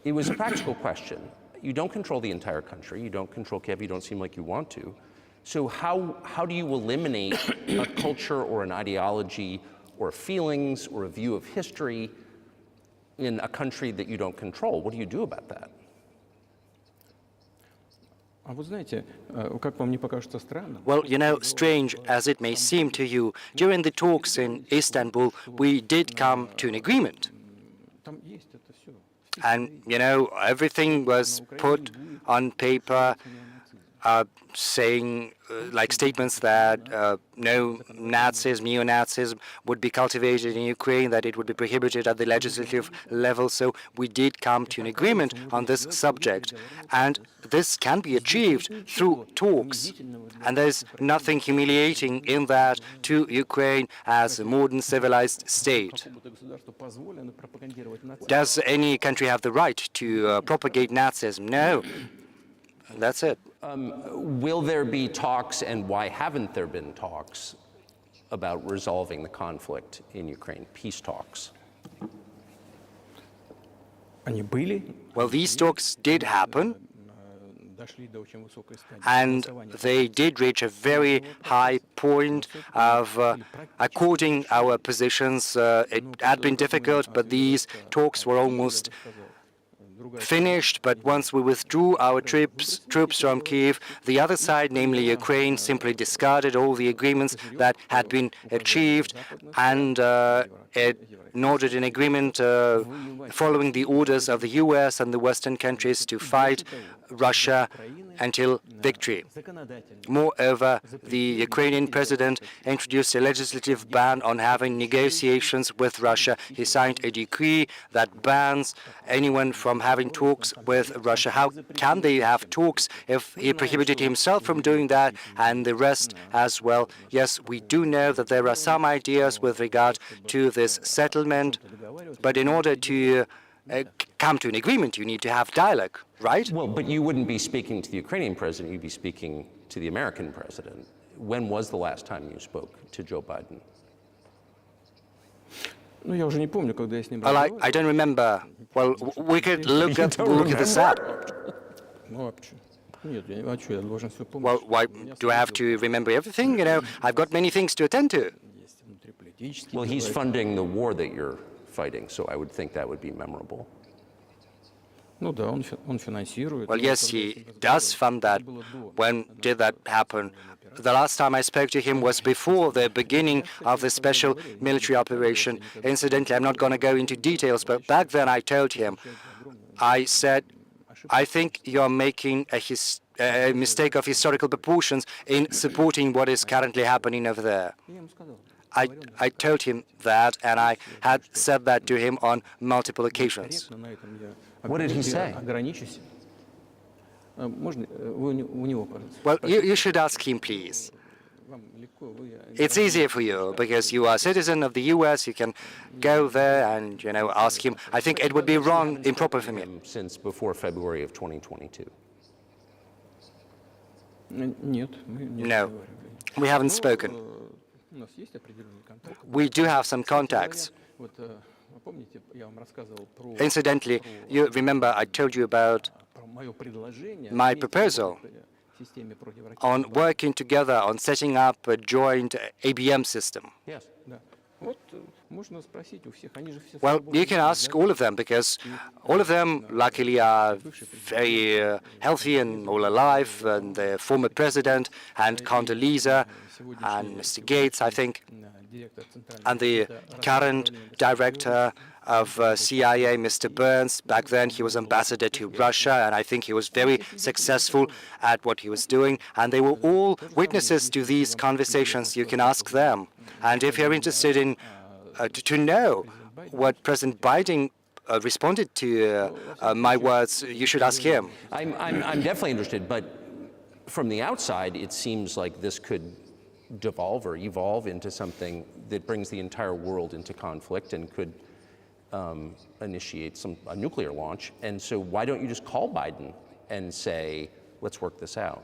A: It was a practical question. You don't control the entire country. You don't control Kiev. You don't seem like you want to. So how do you eliminate a culture or an ideology or feelings or a view of history in a country that you don't control? What do you do about that?
C: Well, you know, strange as it may seem to you, during the talks in Istanbul, we did come to an agreement. And, you know, everything was put on paper, saying, like statements that no Nazism, neo-Nazism would be cultivated in Ukraine, that it would be prohibited at the legislative level. So we did come to an agreement on this subject. And this can be achieved through talks. And there's nothing humiliating in that to Ukraine as a modern civilized state. Does any country have the right to propagate Nazism? No. That's it.
A: Will there be talks, and why haven't there been talks about resolving the conflict in Ukraine, peace talks?
C: Well, these talks did happen, and they did reach a very high point of according our positions. It had been difficult, but these talks were almost finished. But once we withdrew our troops from Kiev, the other side, namely Ukraine, simply discarded all the agreements that had been achieved, and it noted an agreement following the orders of the US and the Western countries to fight Russia until victory. Moreover, the Ukrainian president introduced a legislative ban on having negotiations with Russia. He signed a decree that bans anyone from having talks with Russia. How can they have talks if he prohibited himself from doing that and the rest as well? Yes, we do know that there are some ideas with regard to this settlement, but in order to come to an agreement, you need to have dialogue, right?
A: Well, but you wouldn't be speaking to the Ukrainian president, you'd be speaking to the American president. When was the last time you spoke to Joe Biden?
C: Well, I don't remember. Well, we could look at this up. Well, why do I have to remember everything? You know, I've got many things to attend to.
A: Well, he's funding the war that you're fighting, so I would think that would be memorable.
C: Well, yes, he does fund that. When did that happen? The last time I spoke to him was before the beginning of the special military operation. Incidentally, I'm not going to go into details, but back then I told him, I said, I think you're making a mistake of historical proportions in supporting what is currently happening over there. I told him that, and I had said that to him on multiple occasions.
A: What did he say?
C: Well, you should ask him, please. It's easier for you because you are a citizen of the US. You can go there and, ask him. I think it would be wrong, improper for me.
A: Since before February of 2022.
C: No, we haven't spoken. We do have some contacts. Incidentally, you remember I told you about my proposal on working together on setting up a joint ABM system.
A: Yes.
C: Well, you can ask all of them because all of them luckily are very healthy and all alive, and the former president and Condoleezza and Mr. Gates, I think, and the current director of CIA, Mr. Burns. Back then he was ambassador to Russia, and I think he was very successful at what he was doing, and they were all witnesses to these conversations. You can ask them. And if you're interested in to know what President Biden responded to my words, you should ask him.
A: I'm definitely interested, but from the outside, it seems like this could devolve or evolve into something that brings the entire world into conflict and could initiate a nuclear launch. And so why don't you just call Biden and say, let's work this out?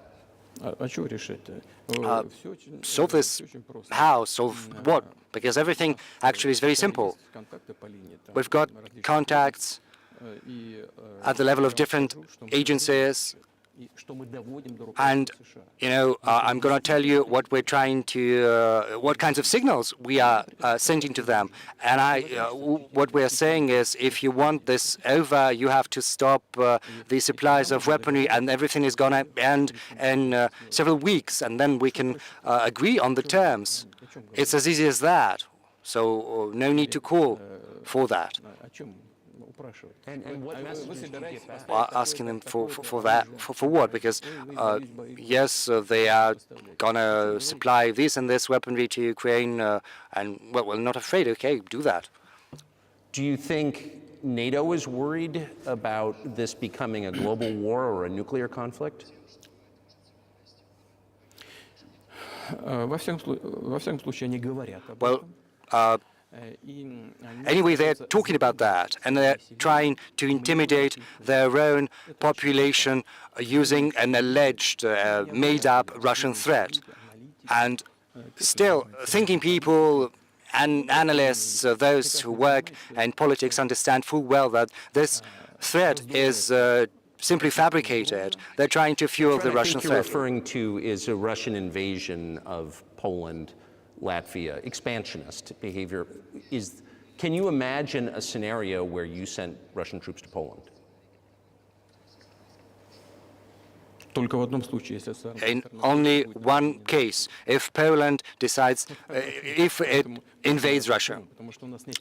C: Solve this how? Solve what? Because everything actually is very simple. We've got contacts at the level of different agencies, and I'm going to tell you what we're trying to, what kinds of signals we are sending to them. And what we're saying is, if you want this over, you have to stop the supplies of weaponry, and everything is going to end in several weeks, and then we can agree on the terms. It's as easy as that. So no need to call for that.
A: And what message did you get back?
C: Well, asking them for that, for what? Because yes, they are gonna supply this and this weaponry to Ukraine, and well, we're not afraid. Okay, do that.
A: Do you think NATO is worried about this becoming a global war or a nuclear conflict?
C: Well, anyway, they're talking about that, and they're trying to intimidate their own population using an alleged, made-up Russian threat. And still, thinking people and analysts, those who work in politics, understand full well that this threat is simply fabricated. They're trying to fuel the Russian threat.
A: What you're referring to is a Russian invasion of Poland, Latvia, expansionist behavior. Can you imagine a scenario where you sent Russian troops to Poland?
C: In only one case, if Poland decides, if it invades Russia,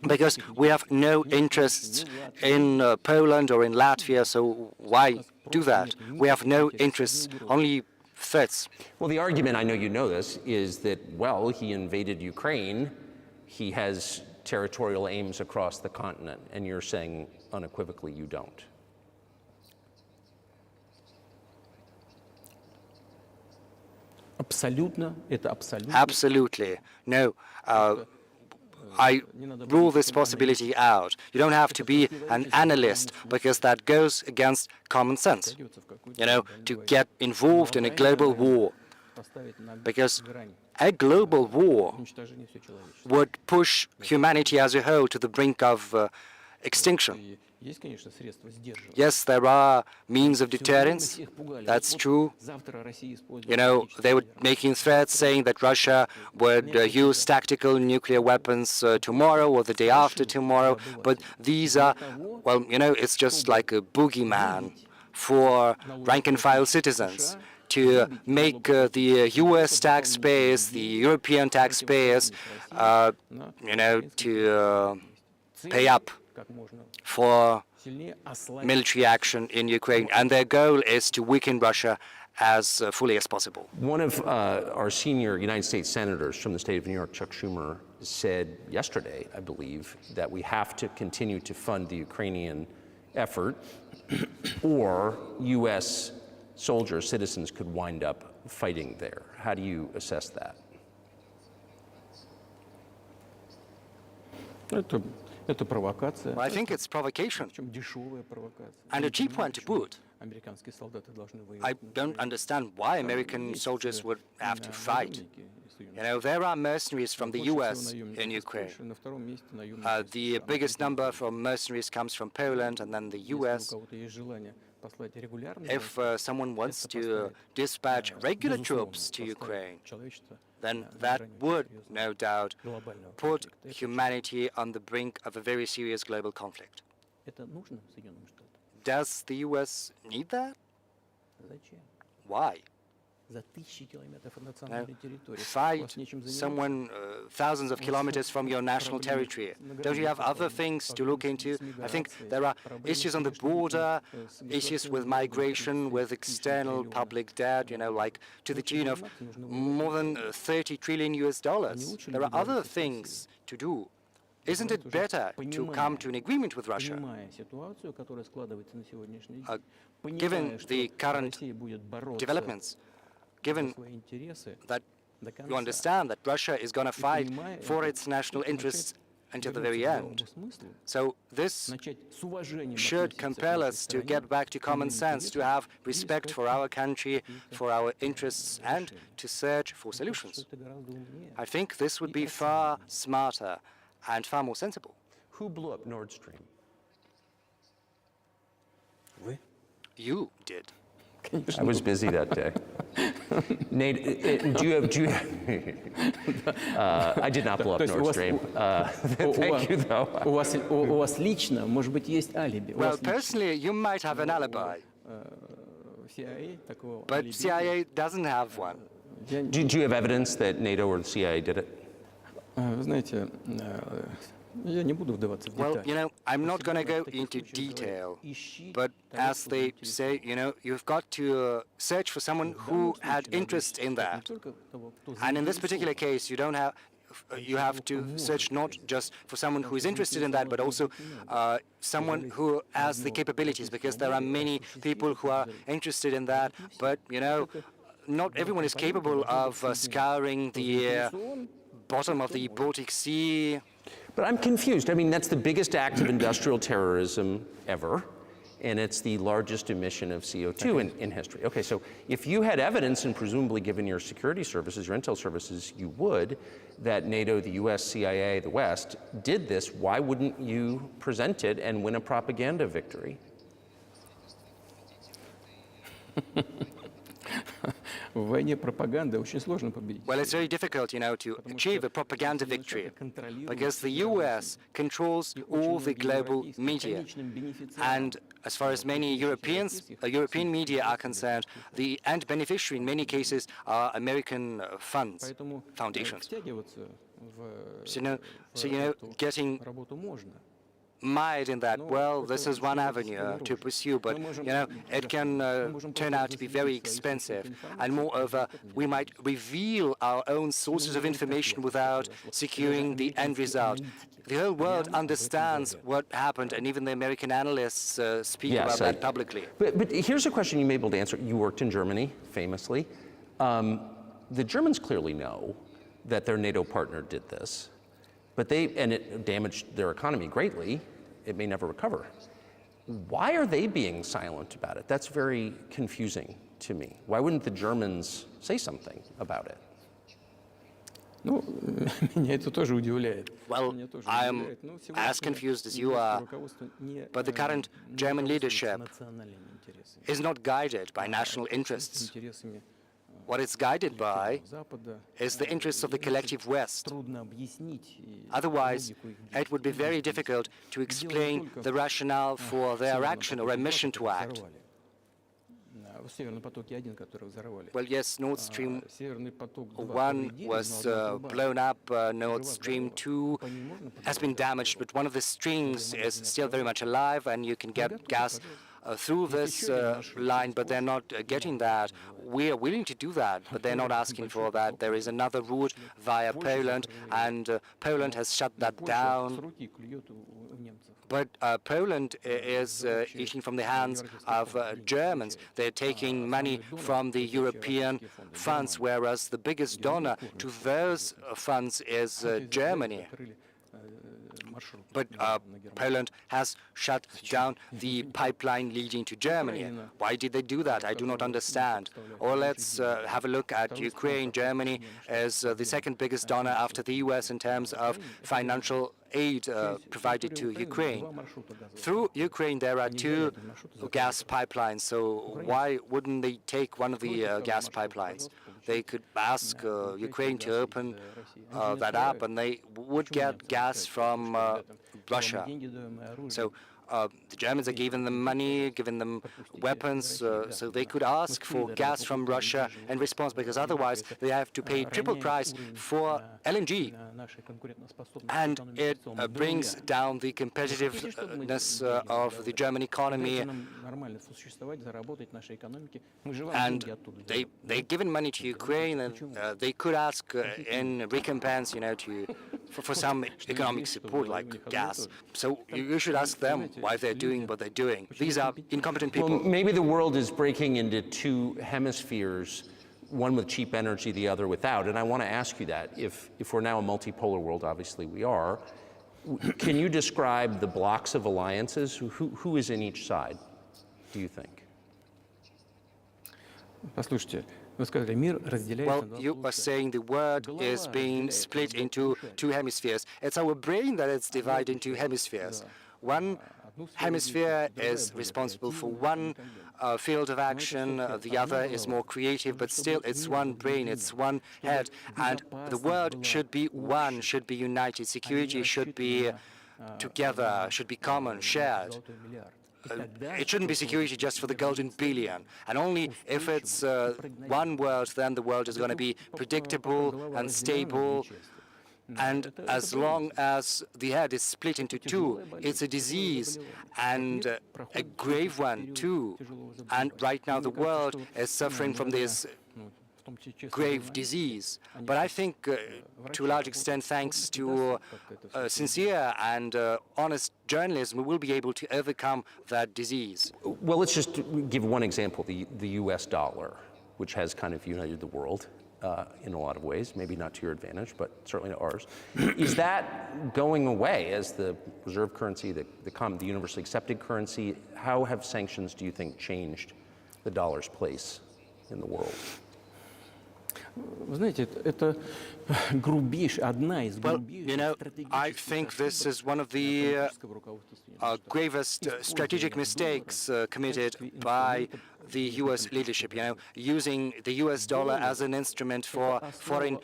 C: because we have no interests in Poland or in Latvia, so why do that? We have no interests, only threats.
A: Well, the argument, I know you know this, is that, well, he invaded Ukraine, he has territorial aims across the continent, and you're saying unequivocally you don't. Absolutely. No. I rule this possibility out. You don't have to be an analyst, because that goes against common sense, to get involved in a global war. Because a global war would push humanity as a whole to the brink of extinction.
C: Yes, there are means of deterrence. That's true. You know, they were making threats saying that Russia would use tactical nuclear weapons tomorrow or the day after tomorrow. But these are, well, you know, it's just like a boogeyman for rank-and-file citizens to make the U.S. taxpayers, the European taxpayers, you know, to pay up for military action in Ukraine, and their goal is to weaken Russia as fully as possible.
A: One of our senior United States senators from the state of New York, Chuck Schumer, said yesterday, I believe, that we have to continue to fund the Ukrainian effort or U.S. soldiers, citizens could wind up fighting there. How do you assess that?
C: Well, I think it's provocation, and a cheap one to boot. I don't understand why American soldiers would have to fight. You know, there are mercenaries from the U.S. in Ukraine. The biggest number from mercenaries comes from Poland and then the U.S. If someone wants to dispatch regular troops to Ukraine, then that would, no doubt, put humanity on the brink of a very serious global conflict. Does the U.S. need that? Why? Fight someone thousands of kilometers from your national territory. Don't you have other things to look into? I think there are issues on the border, issues with migration, with external public debt, you know, like to the tune of more than 30 trillion US dollars. There are other things to do. Isn't it better to come to an agreement with Russia? Given the current developments, given that you understand that Russia is going to fight for its national interests until the very end. So this should compel us to get back to common sense, to have respect for our country, for our interests, and to search for solutions. I think this would be far smarter and far more sensible.
A: Who blew up Nord Stream?
C: You did.
A: I was busy that day. Nate, do you I did not blow up Nord Stream. Thank you, though.
C: Well, personally, you might have an alibi, but CIA doesn't have one.
A: Do you have evidence that NATO or the CIA did it?
C: Well, you know, I'm not going to go into detail, but as they say, you know, you've got to search for someone who had interest in that. And in this particular case, you have to search not just for someone who is interested in that, but also someone who has the capabilities, because there are many people who are interested in that, but, you know, not everyone is capable of scouring the bottom of the Baltic Sea.
A: But I'm confused. I mean, that's the biggest act of industrial terrorism ever, and it's the largest emission of CO2 in history. Okay, so if you had evidence, and presumably given your security services, your intel services, you would, that NATO, the US, CIA, the West, did this, why wouldn't you present it and win a propaganda victory?
C: Well, it's very difficult, you know, to achieve a propaganda victory, because the US controls all the global media. And as far as many European media are concerned, the end beneficiary in many cases are American funds, foundations. So, you know, getting mired in that, well, this is one avenue to pursue, but, you know, it can turn out to be very expensive. And moreover, we might reveal our own sources of information without securing the end result. The whole world understands what happened, and even the American analysts speak about that publicly.
A: But here's a question you may be able to answer. You worked in Germany, famously. The Germans clearly know that their NATO partner did this. But and it damaged their economy greatly. It may never recover. Why are they being silent about it? That's very confusing to me. Why wouldn't the Germans say something about it?
D: Ну, меня это тоже удивляет.
C: Well,
D: Меня тоже
C: I'm
D: удивляет. Но
C: as
D: сегодняшнее
C: confused as you
D: немецкое
C: are,
D: руководство
C: but the current German leadership
D: национальными интересами,
C: is not guided by national interests.
D: интересами
C: What it's guided by
D: Запада.
C: is the interests of the
D: И очень
C: collective West.
D: трудно объяснить
C: Otherwise,
D: логику их
C: it would be very difficult to explain the rationale for their action or omission to act.
D: В Северном потоке-1, который взорвали.
C: Well, yes, Nord Stream
D: Северный поток-2
C: 1 was blown up, Nord Stream 2 has been damaged, but one of the strings is still very much alive, and you can get gas through this line, but they're not getting that. We are willing to do that, but they're not asking for that. There is another route via Poland, and Poland has shut that down. But Poland is eating from the hands of Germans. They're taking money from the European funds, whereas the biggest donor to those funds is Germany. But Poland has shut down the pipeline leading to Germany. Why did they do that? I do not understand. Or let's have a look at Ukraine. Germany is the second biggest donor after the US in terms of financial aid provided to Ukraine. Through Ukraine, there are two gas pipelines, so why wouldn't they take one of the gas pipelines? They could ask Ukraine to open that up, and they would get gas from Russia. So the Germans are giving them money, giving them weapons, so they could ask for gas from Russia in response, because otherwise they have to pay triple price for LNG. And it brings down the competitiveness of the German economy. And they've given money to Ukraine, and they could ask in recompense, for some economic support like gas. So you should ask them why they're doing what they're doing. These are incompetent people.
A: Well, maybe the world is breaking into two hemispheres, one with cheap energy, the other without. And I want to ask you that. If we're now a multipolar world, obviously we are, can you describe the blocks of alliances? Who is in each side, do you think?
C: Well, you are saying the world is being split into two hemispheres. It's our brain that it's divided into hemispheres. One hemisphere is responsible for one field of action, the other is more creative, but still it's one brain, it's one head, and the world should be one, should be united. Security should be together, should be common, shared. It shouldn't be security just for the golden billion. And only if it's one world, then the world is going to be predictable and stable. And as long as the head is split into two, it's a disease, and a grave one too. And right now the world is suffering from this grave disease. But I think to a large extent, thanks to sincere and honest journalism, we will be able to overcome that disease.
A: Well, let's just give one example, the US dollar, which has kind of united the world in a lot of ways, maybe not to your advantage, but certainly to ours. Is that going away as the reserve currency, the universally accepted currency? How have sanctions, do you think, changed the dollar's place in the world?
C: Well, I think this is one of the gravest strategic mistakes committed by the U.S. leadership, using the U.S. dollar as an instrument for foreign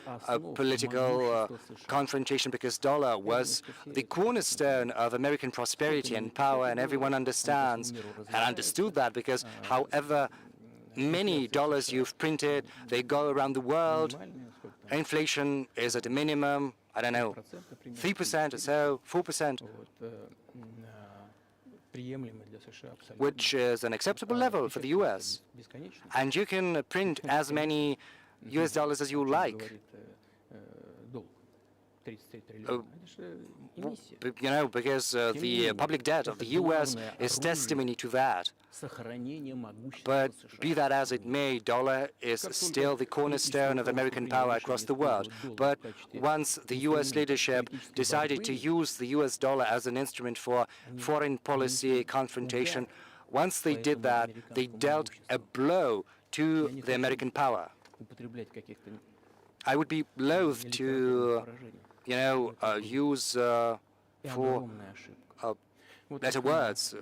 C: political confrontation, because dollar was the cornerstone of American prosperity and power, and everyone understands and understood that, because however many dollars you've printed, they go around the world. Inflation is at a minimum, I don't know, 3% or so, 4%, which is an acceptable level for the US. And you can print as many US dollars as you like. Because the public debt of the US is testimony to that. But be that as it may, dollar is still the cornerstone of American power across the world. But once the US leadership decided to use the US dollar as an instrument for foreign policy confrontation, once they did that, they dealt a blow to the American power. I would be loath to, use for better words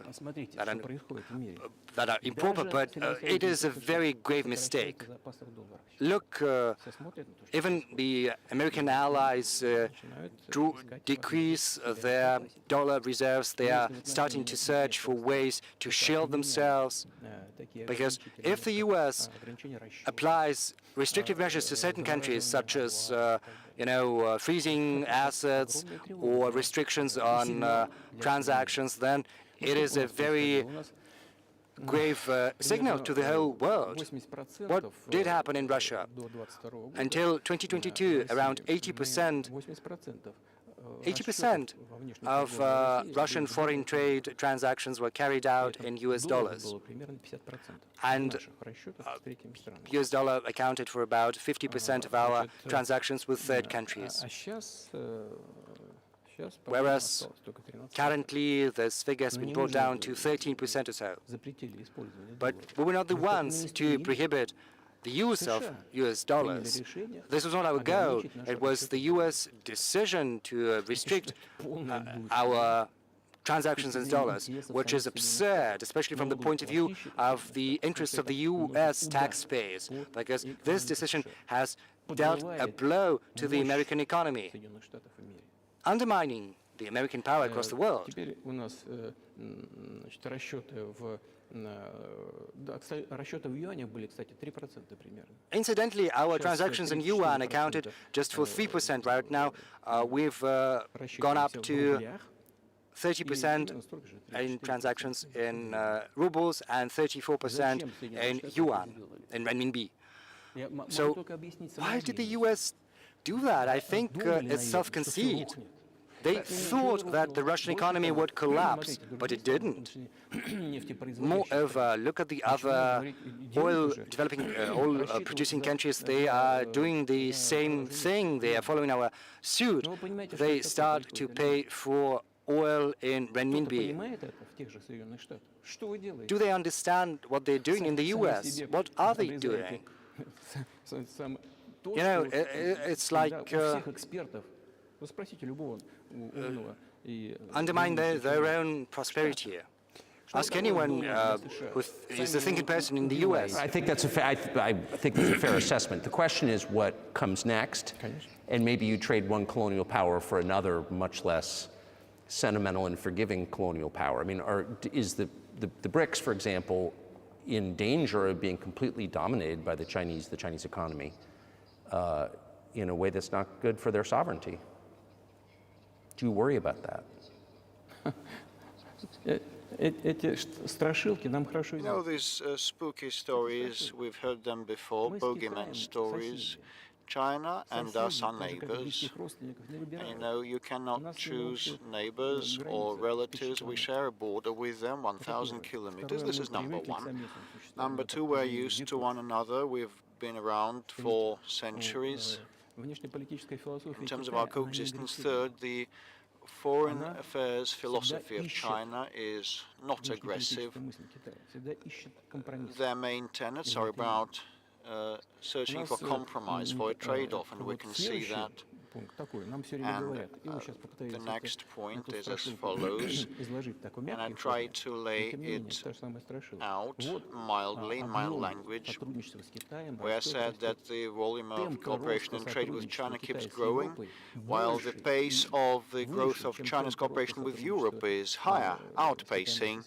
C: that are improper, but it is a very grave mistake. Look, even the American allies decrease their dollar reserves. They are starting to search for ways to shield themselves, because if the U.S. applies restrictive measures to certain countries, such as freezing assets or restrictions on transactions, then it is a very grave signal to the whole world. What did happen in Russia? Until 2022, around 80% of Russian foreign trade transactions were carried out in US dollars. And US dollar accounted for about 50% of our transactions with third countries. Whereas currently this figure has been brought down to 13% or so. But we were not the ones to prohibit the use of US dollars. This was not our goal. It was the US decision to restrict our transactions in dollars, which is absurd, especially from the point of view of the interests of the US taxpayers, because this decision has dealt a blow to the American economy, undermining the American power across the world. Incidentally, our transactions in yuan accounted just for 3% right now. We've gone up to 30% in transactions in rubles and 34% in yuan, in renminbi. So why did the US do that? I think it's self-conceit. They thought that the Russian economy would collapse, but it didn't. Moreover, look at the other oil-producing countries. They are doing the same thing. They are following our suit. They start to pay for oil in renminbi. Do they understand what they're doing in the US? What are they doing? It's like undermine their own prosperity. Ask anyone who is a thinking person in the U.S.
A: I think that's a fair assessment. The question is what comes next, and maybe you trade one colonial power for another, much less sentimental and forgiving colonial power. I mean, is the BRICS, for example, in danger of being completely dominated by the Chinese economy in a way that's not good for their sovereignty? Do you worry about that?
B: These spooky stories, we've heard them before, bogeyman stories. China and us are neighbors. And you cannot choose neighbors or relatives. We share a border with them, 1,000 kilometers. This is number one. Number two, we're used to one another. We've been around for centuries. In terms of our coexistence, third, the foreign affairs philosophy of China is not aggressive. Their main tenets are about searching for compromise, for a trade-off, and we can see that. And the next point is as follows, and I try to lay it out mildly, in mild language, where I said that the volume of cooperation and trade with China keeps growing, while the pace of the growth of China's cooperation with Europe is higher, outpacing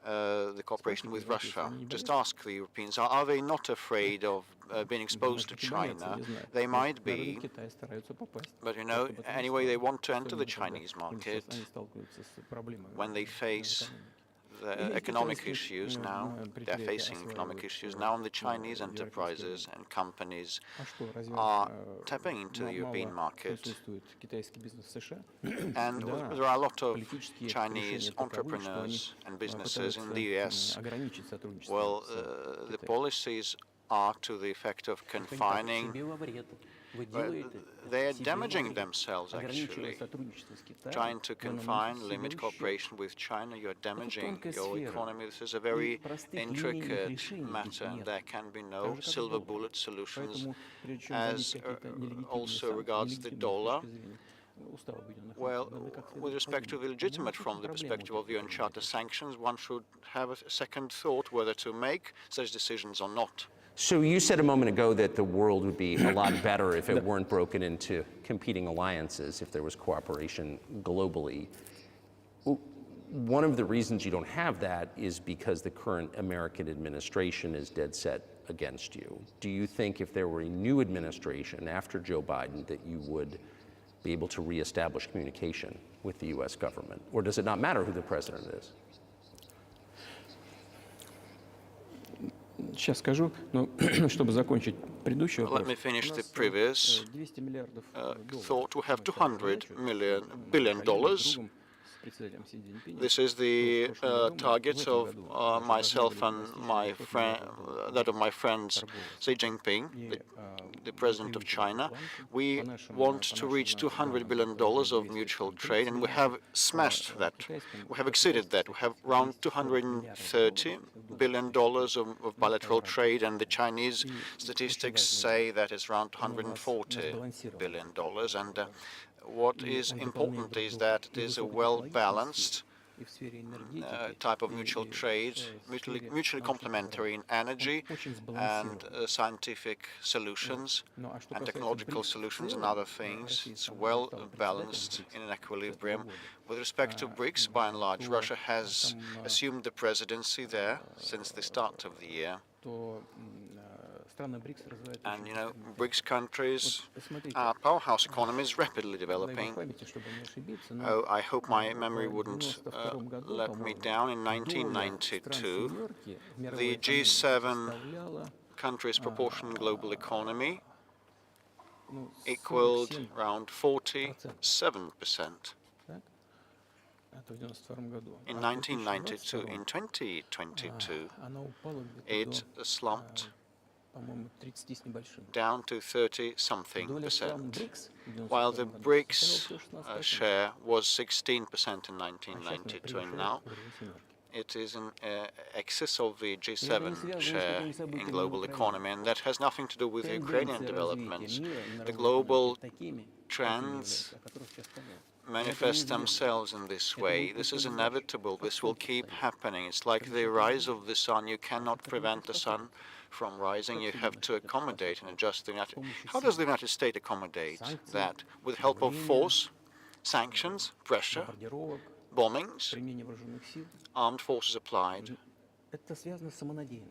B: the cooperation with Russia. Just ask the Europeans, are they not afraid of being exposed to China? They might be, but anyway, they want to enter the Chinese market when they face the economic issues now. They're facing economic issues now, and the Chinese enterprises and companies are tapping into the European market. And there are a lot of Chinese entrepreneurs and businesses in the US. Well, the policies are to the effect of confining They are damaging themselves, actually. Trying to confine, limit cooperation with China, you're damaging your economy. This is a very intricate matter, and there can be no silver bullet solutions. As also regards the dollar, well, with respect to the legitimate from the perspective of the UN Charter sanctions, one should have a second thought whether to make such decisions or not.
A: So you said a moment ago that the world would be a lot better if it weren't broken into competing alliances, if there was cooperation globally. One of the reasons you don't have that is because the current American administration is dead set against you. Do you think if there were a new administration after Joe Biden that you would be able to reestablish communication with the US government? Or does it not matter who the president is?
D: Сейчас скажу, но чтобы закончить предыдущий вопрос.
B: Let me finish the previous thought. We have $200 billion. This is the target of myself and my friend, that of my friends Xi Jinping, the president of China. We want to reach $200 billion of mutual trade, and we have smashed that. We have exceeded that. We have around $230 billion of bilateral trade, and the Chinese statistics say that it's around $140 billion. And what is important is that it is a well-balanced type of mutual trade, mutually complementary in energy and scientific solutions and technological solutions and other things. It's well balanced in an equilibrium. With respect to BRICS, by and large, Russia has assumed the presidency there since the start of the year. And, you know, BRICS countries are powerhouse economies rapidly developing. Oh, I hope my memory wouldn't let me down. In 1992, the G7 countries' proportion in global economy equaled around 47%. In 1992, in 2022, it slumped down to 30-something%, while the BRICS share was 16% in 1992, and now it is in excess of the G7 share in global economy, and that has nothing to do with Ukrainian developments. The global trends manifest themselves in this way. This is inevitable. This will keep happening. It's like the rise of the sun. You cannot prevent the sun from rising. You have to accommodate and adjust the United. How does the United States accommodate that? With help of force, sanctions, pressure, bombings, armed forces applied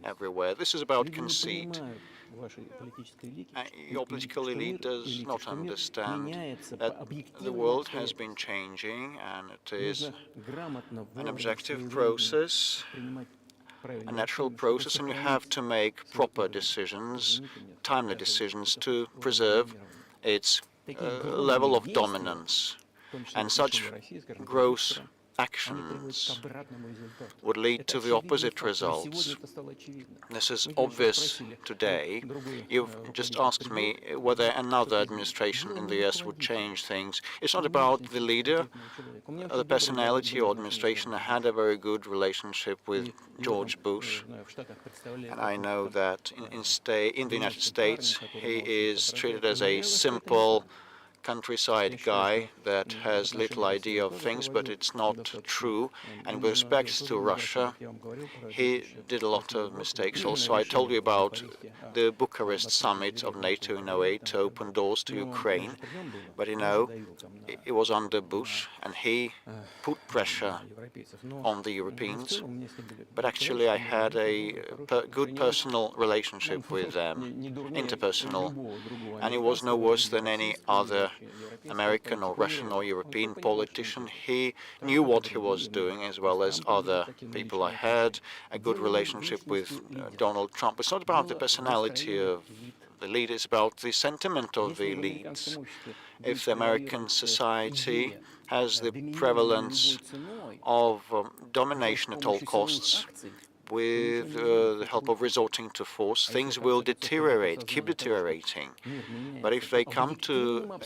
B: everywhere. This is about conceit. Your political elite does not understand that the world has been changing, and it is an objective process, a natural process, and you have to make proper decisions, timely decisions, to preserve its level of dominance. And such gross actions would lead to the opposite results. This is obvious today. You've just asked me whether another administration in the US would change things. It's not about the leader, the personality or administration. I had a very good relationship with George Bush, and I know that in the United States he is treated as a simple countryside guy that has little idea of things, but it's not true. And with respect to Russia, he did a lot of mistakes also. I told you about the Bucharest summit of NATO in 2008 to open doors to Ukraine, but you know, it was under Bush, and he put pressure on the Europeans. But actually I had a good personal relationship with them, interpersonal, and it was no worse than any other American or Russian or European politician. He knew what he was doing, as well as other people. I had a good relationship with Donald Trump. It's not about the personality of the leader, it's about the sentiment of the elites. If the American society has the prevalence of domination at all costs, with the help of resorting to force, things will deteriorate, keep deteriorating. But if they come to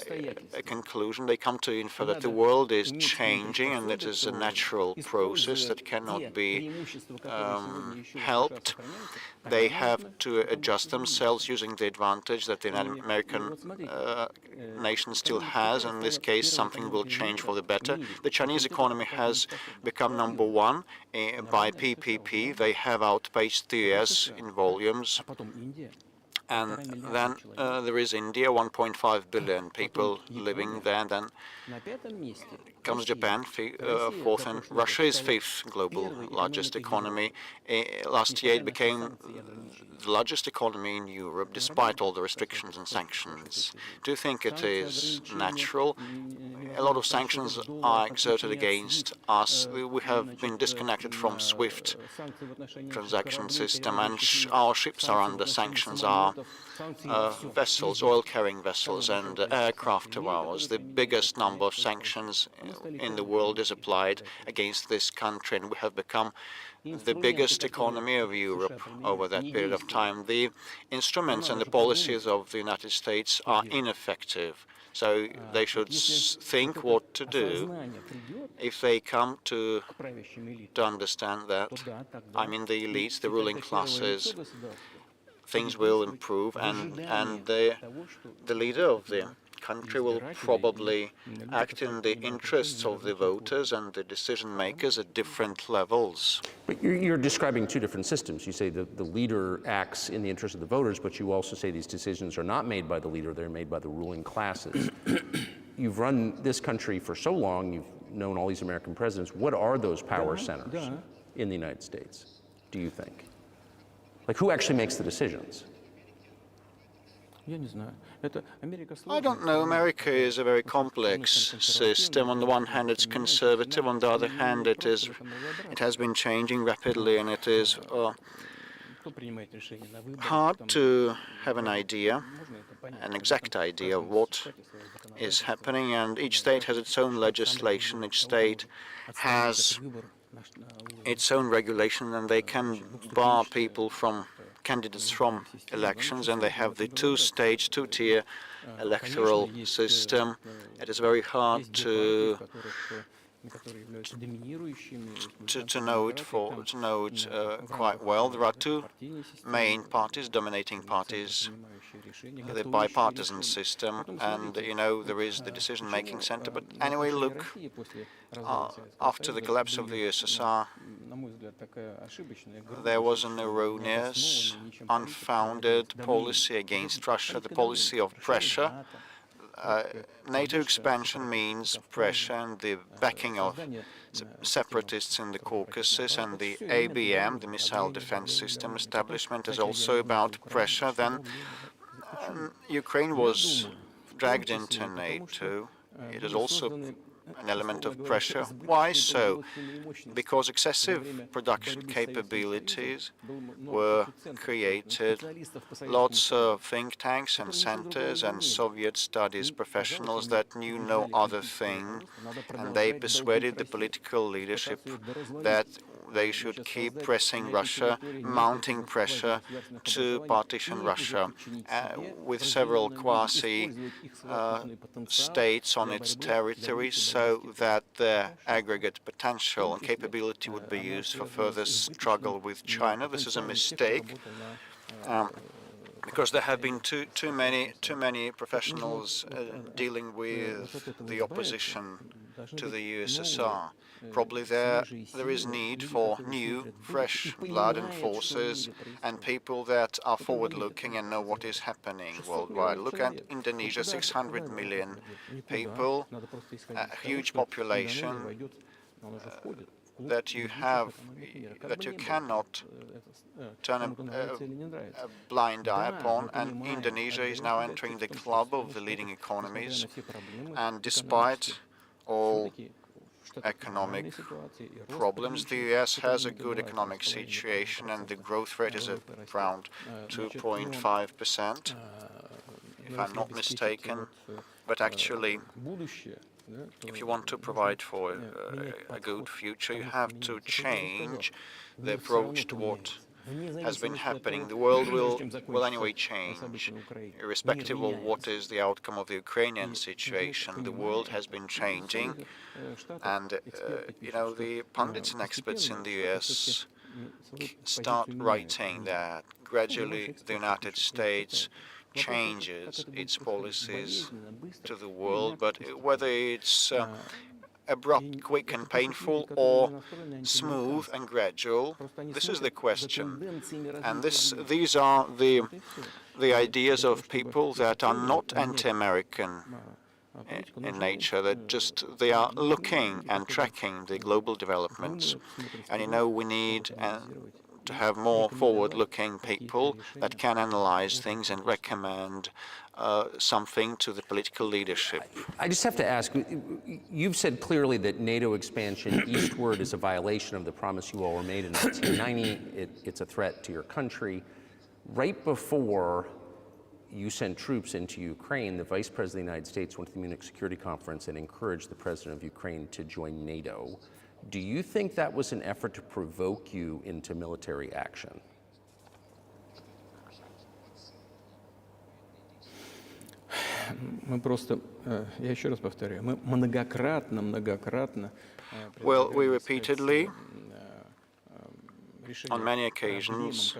B: a conclusion, they come to infer that the world is changing and it is a natural process that cannot be helped, they have to adjust themselves using the advantage that the American nation still has. In this case, something will change for the better. The Chinese economy has become number one by PPP. They have outpaced the US in volumes. And then there is India, 1.5 billion people living there. Then comes Japan, fourth, and Russia is fifth global largest economy. Last year it became the largest economy in Europe, despite all the restrictions and sanctions. Do you think it is natural? A lot of sanctions are exerted against us. We have been disconnected from SWIFT transaction system, and our ships are under sanctions. Our vessels, oil-carrying vessels and aircraft of ours. The biggest number of sanctions in the world is applied against this country, and we have become the biggest economy of Europe over that period of time. The instruments and the policies of the United States are ineffective, so they should think what to do. If they come to understand that, I mean the elites, the ruling classes, things will improve, and the leader of the country will probably act in the interests of the voters and the decision makers at different levels.
A: But you're describing two different systems. You say that the leader acts in the interest of the voters, but you also say these decisions are not made by the leader, they're made by the ruling classes. You've run this country for so long, you've known all these American presidents. What are those power centers in the United States, do you think? Like, who actually makes the decisions?
B: I don't know. America is a very complex system. On the one hand, it's conservative. On the other hand, it has been changing rapidly, and it is hard to have an idea, an exact idea of what is happening. And each state has its own legislation. Each state has its own regulation, and they can bar people from candidates from elections, and they have the two-tier electoral system. It is very hard to know it quite well. There are two main parties, dominating parties, the bipartisan system, and there is the decision-making center. But anyway, look, after the collapse of the USSR, there was an erroneous, unfounded policy against Russia, the policy of pressure. NATO expansion means pressure, and the backing of separatists in the Caucasus, and the ABM, the missile defense system establishment, is also about pressure. Then Ukraine was dragged into NATO. It is also an element of pressure. Why so? Because excessive production capabilities were created. Lots of think tanks and centers and Soviet studies professionals that knew no other thing, and they persuaded the political leadership that they should keep pressing Russia, mounting pressure to partition Russia, with several quasi-states on its territory, so that their aggregate potential and capability would be used for further struggle with China. This is a mistake, because there have been too many professionals dealing with the opposition to the USSR. Probably there is need for new, fresh blood and forces, and people that are forward-looking and know what is happening worldwide. Look at Indonesia, 600 million people, a huge population that you cannot turn a blind eye upon, and Indonesia is now entering the club of the leading economies, and despite all economic problems, the US has a good economic situation, and the growth rate is around 2.5%, if I'm not mistaken. But actually, if you want to provide for a good future, you have to change the approach to what has been happening. The world will anyway change, irrespective of what is the outcome of the Ukrainian situation. The world has been changing, and the pundits and experts in the US start writing that gradually the United States changes its policies to the world, but whether it's abrupt, quick and painful, or smooth and gradual, this is the question. And these are the ideas of people that are not anti-American in nature, that just they are looking and tracking the global developments. And we need to have more forward-looking people that can analyze things and recommend something to the political leadership.
A: I just have to ask, you've said clearly that NATO expansion eastward is a violation of the promise you all were made in 1990. It's a threat to your country. Right before you sent troops into Ukraine, the Vice President of the United States went to the Munich Security Conference and encouraged the President of Ukraine to join NATO. Do you think that was an effort to provoke you into military action?
D: Я еще раз повторяю, мы многократно
B: Well, we repeatedly, on many occasions,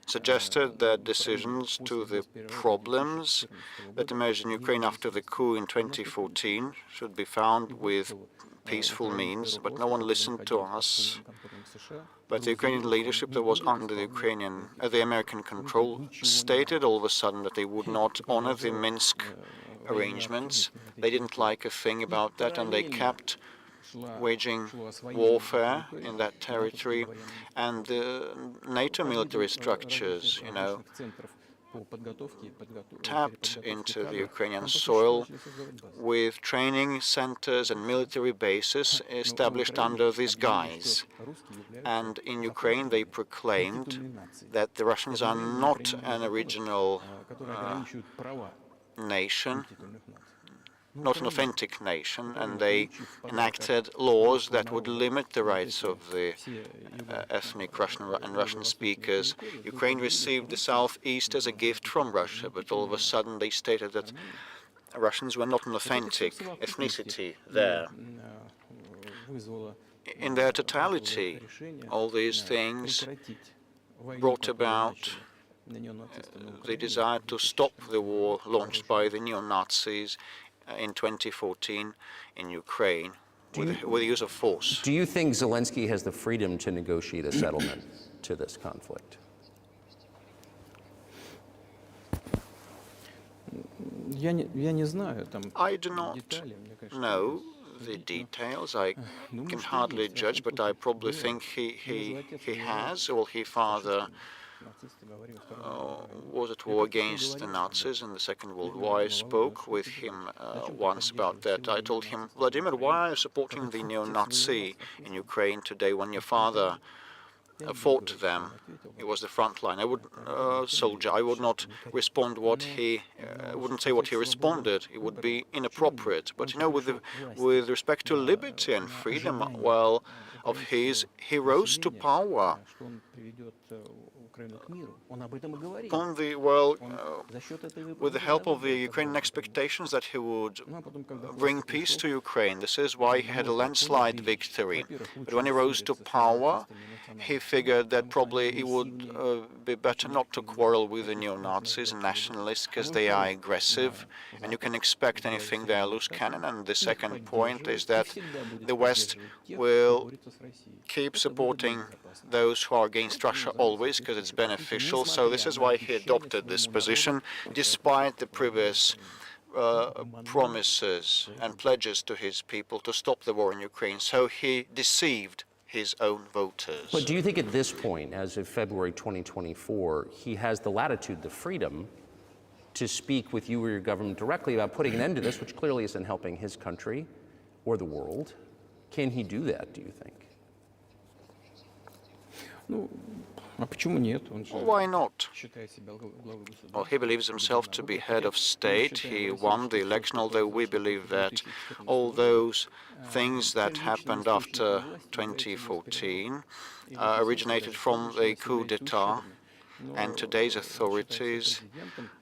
B: suggested that decisions to the problems that emerged in Ukraine after the coup in 2014 should be found with peaceful means, but no one listened to us. But the Ukrainian leadership that was under the American control stated all of a sudden that they would not honor the Minsk arrangements. They didn't like a thing about that, and they kept waging warfare in that territory. And the NATO military structures, tapped into the Ukrainian soil with training centers and military bases established under these guise. And in Ukraine, they proclaimed that the Russians are not an original nation, not an authentic nation, and they enacted laws that would limit the rights of the ethnic Russian and Russian speakers. Ukraine received the southeast as a gift from Russia, but all of a sudden they stated that Russians were not an authentic ethnicity there. In their totality, all these things brought about the desire to stop the war launched by the neo-Nazis in 2014 in Ukraine with the use of force.
A: Do you think Zelensky has the freedom to negotiate a settlement to this conflict?
D: I
B: do not know the details. I can hardly judge, but I probably think he has, or he father was at war against the Nazis in the Second World War. I spoke with him once about that. I told him, Vladimir, why are you supporting the neo-Nazi in Ukraine today when your father fought them? It was the front line. I would soldier. I would not respond what he wouldn't say what he responded. It would be inappropriate. But with respect to liberty and freedom, well, of his, he rose to power. With the help of the Ukrainian expectations that he would bring peace to Ukraine. This is why he had a landslide victory. But when he rose to power, he figured that probably it would be better not to quarrel with the neo-Nazis and nationalists because they are aggressive, and you can expect anything, they are loose cannon. And the second point is that the West will keep supporting those who are against Russia always because it's beneficial. So this is why he adopted this position, despite the previous promises and pledges to his people to stop the war in Ukraine. So he deceived his own voters.
A: But do you think at this point, as of February 2024, he has the latitude, the freedom to speak with you or your government directly about putting an end to this, which clearly isn't helping his country or the world? Can he do that, do you think?
D: А почему нет? Он же
B: Well, why not?
D: считает себя главой государства.
B: Well, he believes himself to be head of state. He won the election, although we believe that all those things that happened after 2014 originated from the coup d'etat, and today's authorities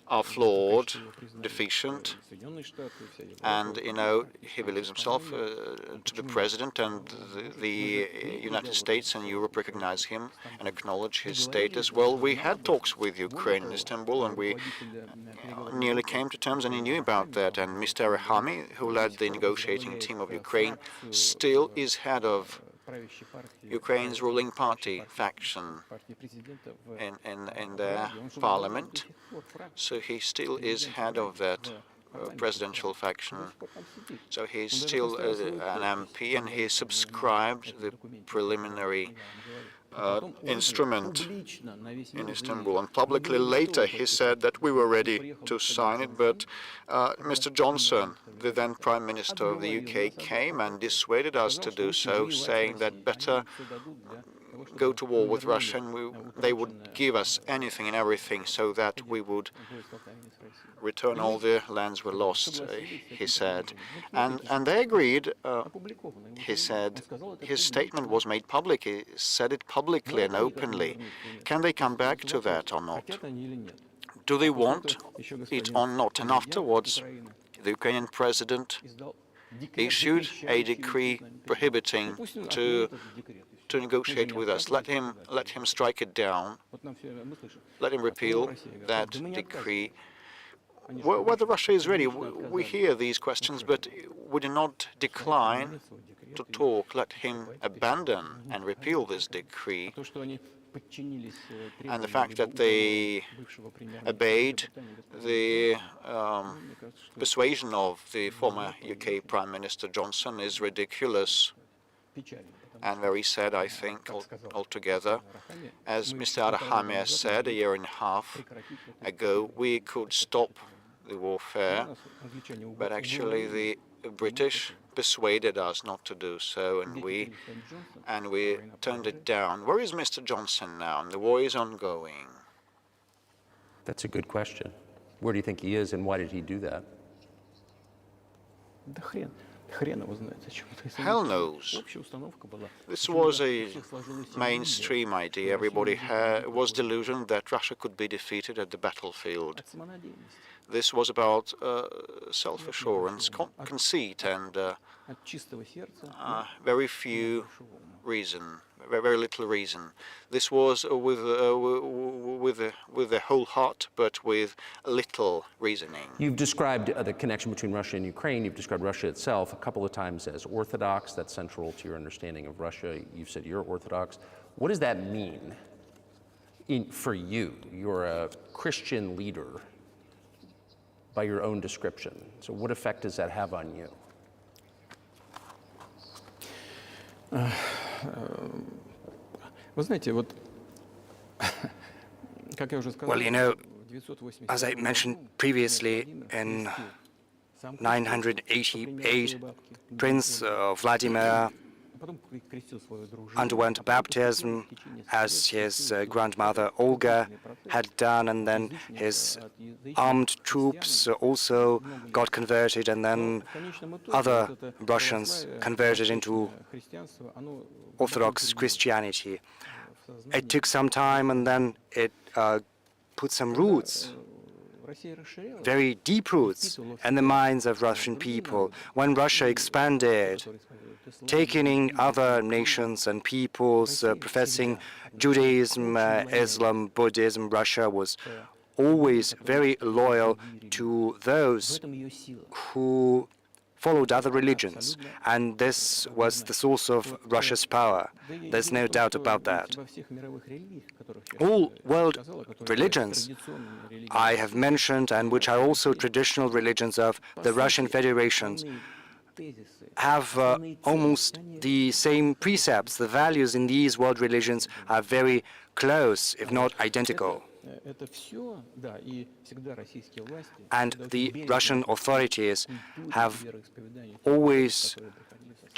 B: are flawed, deficient, and, you know, he believes himself to be president, and the United States and Europe recognize him and acknowledge his status. Well, we had talks with Ukraine in Istanbul, and we nearly came to terms, and he knew about that. And Mr. Arahami, who led the negotiating team of Ukraine, still is head of Ukraine's ruling party faction in their parliament. So he still is head of that presidential faction. So he's still an MP, and he subscribed the preliminary instrument in Istanbul. And publicly later he said that we were ready to sign it, but Mr. Johnson, the then Prime Minister of the UK, came and dissuaded us to do so, saying that better go to war with Russia, and they would give us anything and everything so that we would return all the lands we lost, he said. And they agreed, he said. His statement was made public. He said it publicly and openly. Can they come back to that or not? Do they want it or not? And afterwards, the Ukrainian president issued a decree prohibiting to negotiate with us. Let him strike it down. Let him repeal that decree. Whether Russia is ready, we hear these questions, but we do not decline to talk. Let him abandon and repeal this decree. And the fact that they obeyed the persuasion of the former UK Prime Minister Johnson is ridiculous and very sad, I think, altogether. As Mr. Arahami has said a year and a half ago, we could stop the warfare, but actually the British persuaded us not to do so, and we turned it down. Where is Mr. Johnson now? And the war is ongoing.
A: That's a good question. Where do you think he is, and why did he do that?
B: Hell knows. This was a mainstream idea. Everybody was delusioned that Russia could be defeated at the battlefield. This was about self-assurance, conceit, and very little reason. This was with the whole heart, but with little reasoning.
A: You've described the connection between Russia and Ukraine. You've described Russia itself a couple of times as orthodox. That's central to your understanding of Russia. You've said you're orthodox. What does that mean for you? You're a Christian leader by your own description. So what effect does that have on you?
C: Well, you know, as I mentioned previously, in 988, Prince Vladimir underwent baptism, as his grandmother Olga had done, and then his armed troops also got converted, and then other Russians converted into Orthodox Christianity. It took some time, and then it put some roots, very deep roots, in the minds of Russian people. When Russia expanded, taking in other nations and peoples professing Judaism, Islam, Buddhism, Russia was always very loyal to those who followed other religions, and this was the source of Russia's power. There's no doubt about that. All world religions I have mentioned, and which are also traditional religions of the Russian Federations, have almost the same precepts. The values in these world religions are very close, if not identical. And the Russian authorities have always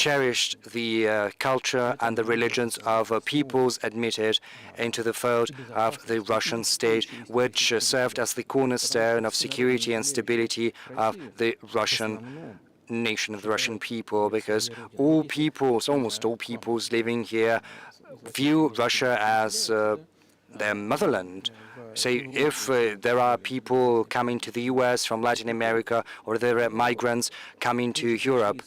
C: cherished the culture and the religions of peoples admitted into the fold of the Russian state, which served as the cornerstone of security and stability of the Russian nation, of the Russian people, because all peoples, almost all peoples living here, view Russia as their motherland. So if there are people coming to the US from Latin America, or there are migrants coming to Europe,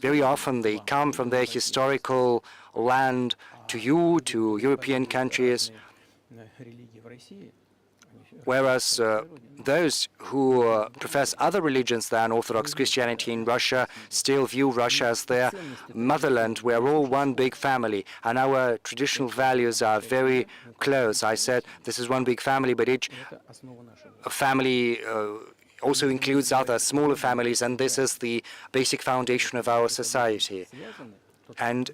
C: very often they come from their historical land to you, to European countries, whereas those who profess other religions than Orthodox Christianity in Russia still view Russia as their motherland. We are all one big family, and our traditional values are very close. I said this is one big family, but each family also includes other smaller families, and this is the basic foundation of our society. And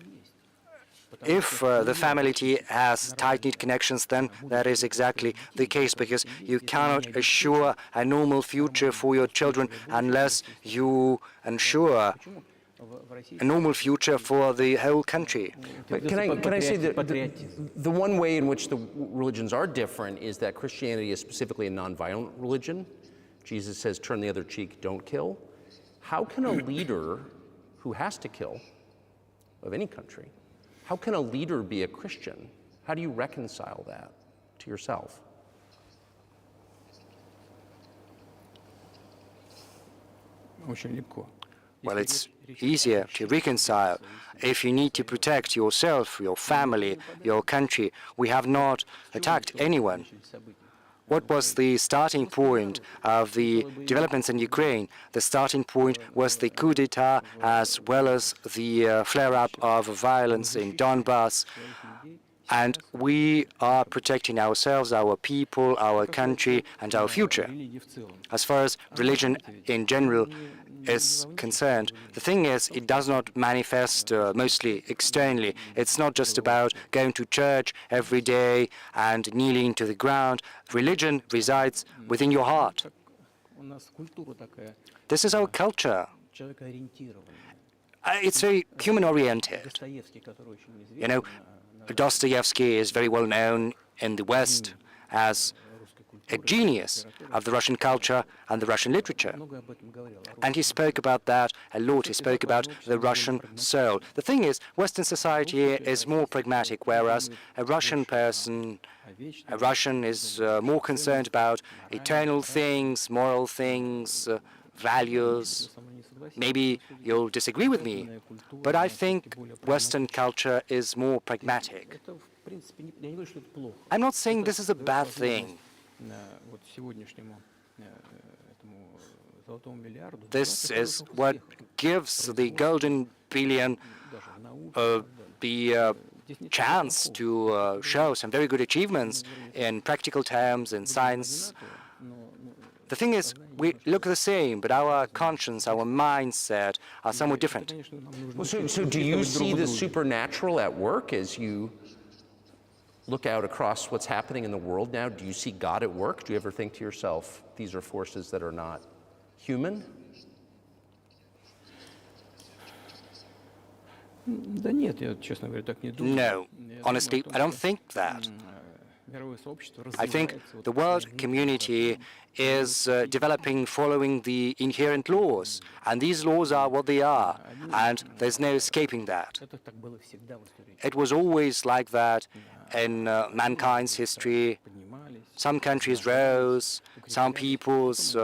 C: if the family has tight-knit connections, then that is exactly the case, because you cannot assure a normal future for your children unless you ensure a normal future for the whole country.
A: But can I say that the one way in which the religions are different is that Christianity is specifically a nonviolent religion. Jesus says, turn the other cheek, don't kill. How can a leader who has to kill, of any country, how can a leader be a Christian? How do you reconcile that to yourself?
C: Well, it's easier to reconcile if you need to protect yourself, your family, your country. We have not attacked anyone. What was the starting point of the developments in Ukraine? The starting point was the coup d'etat, as well as the flare-up of violence in Donbass. And we are protecting ourselves, our people, our country, and our future. As far as religion in general is concerned, the thing is, it does not manifest mostly externally. It's not just about going to church every day and kneeling to the ground. Religion resides within your heart. This is our culture. It's very human-oriented. You know, Dostoevsky is very well known in the West as a genius of the Russian culture and the Russian literature. And he spoke about that a lot. He spoke about the Russian soul. The thing is, Western society is more pragmatic, whereas a Russian person, a Russian is more concerned about eternal things, moral things, values. Maybe you'll disagree with me, but I think Western culture is more pragmatic. I'm not saying this is a bad thing. This is what gives the golden billion the chance to show some very good achievements in practical terms, in science. The thing is, we look the same, but our conscience, our mindset are somewhat different.
A: Well, so do you see the supernatural at work as you look out across what's happening in the world now? Do you see God at work? Do you ever think to yourself, these are forces that are not human?
C: No, honestly, I don't think that. I think the world community is developing following the inherent laws, and these laws are what they are, and there's no escaping that. It was always like that in mankind's history. Some countries rose, some peoples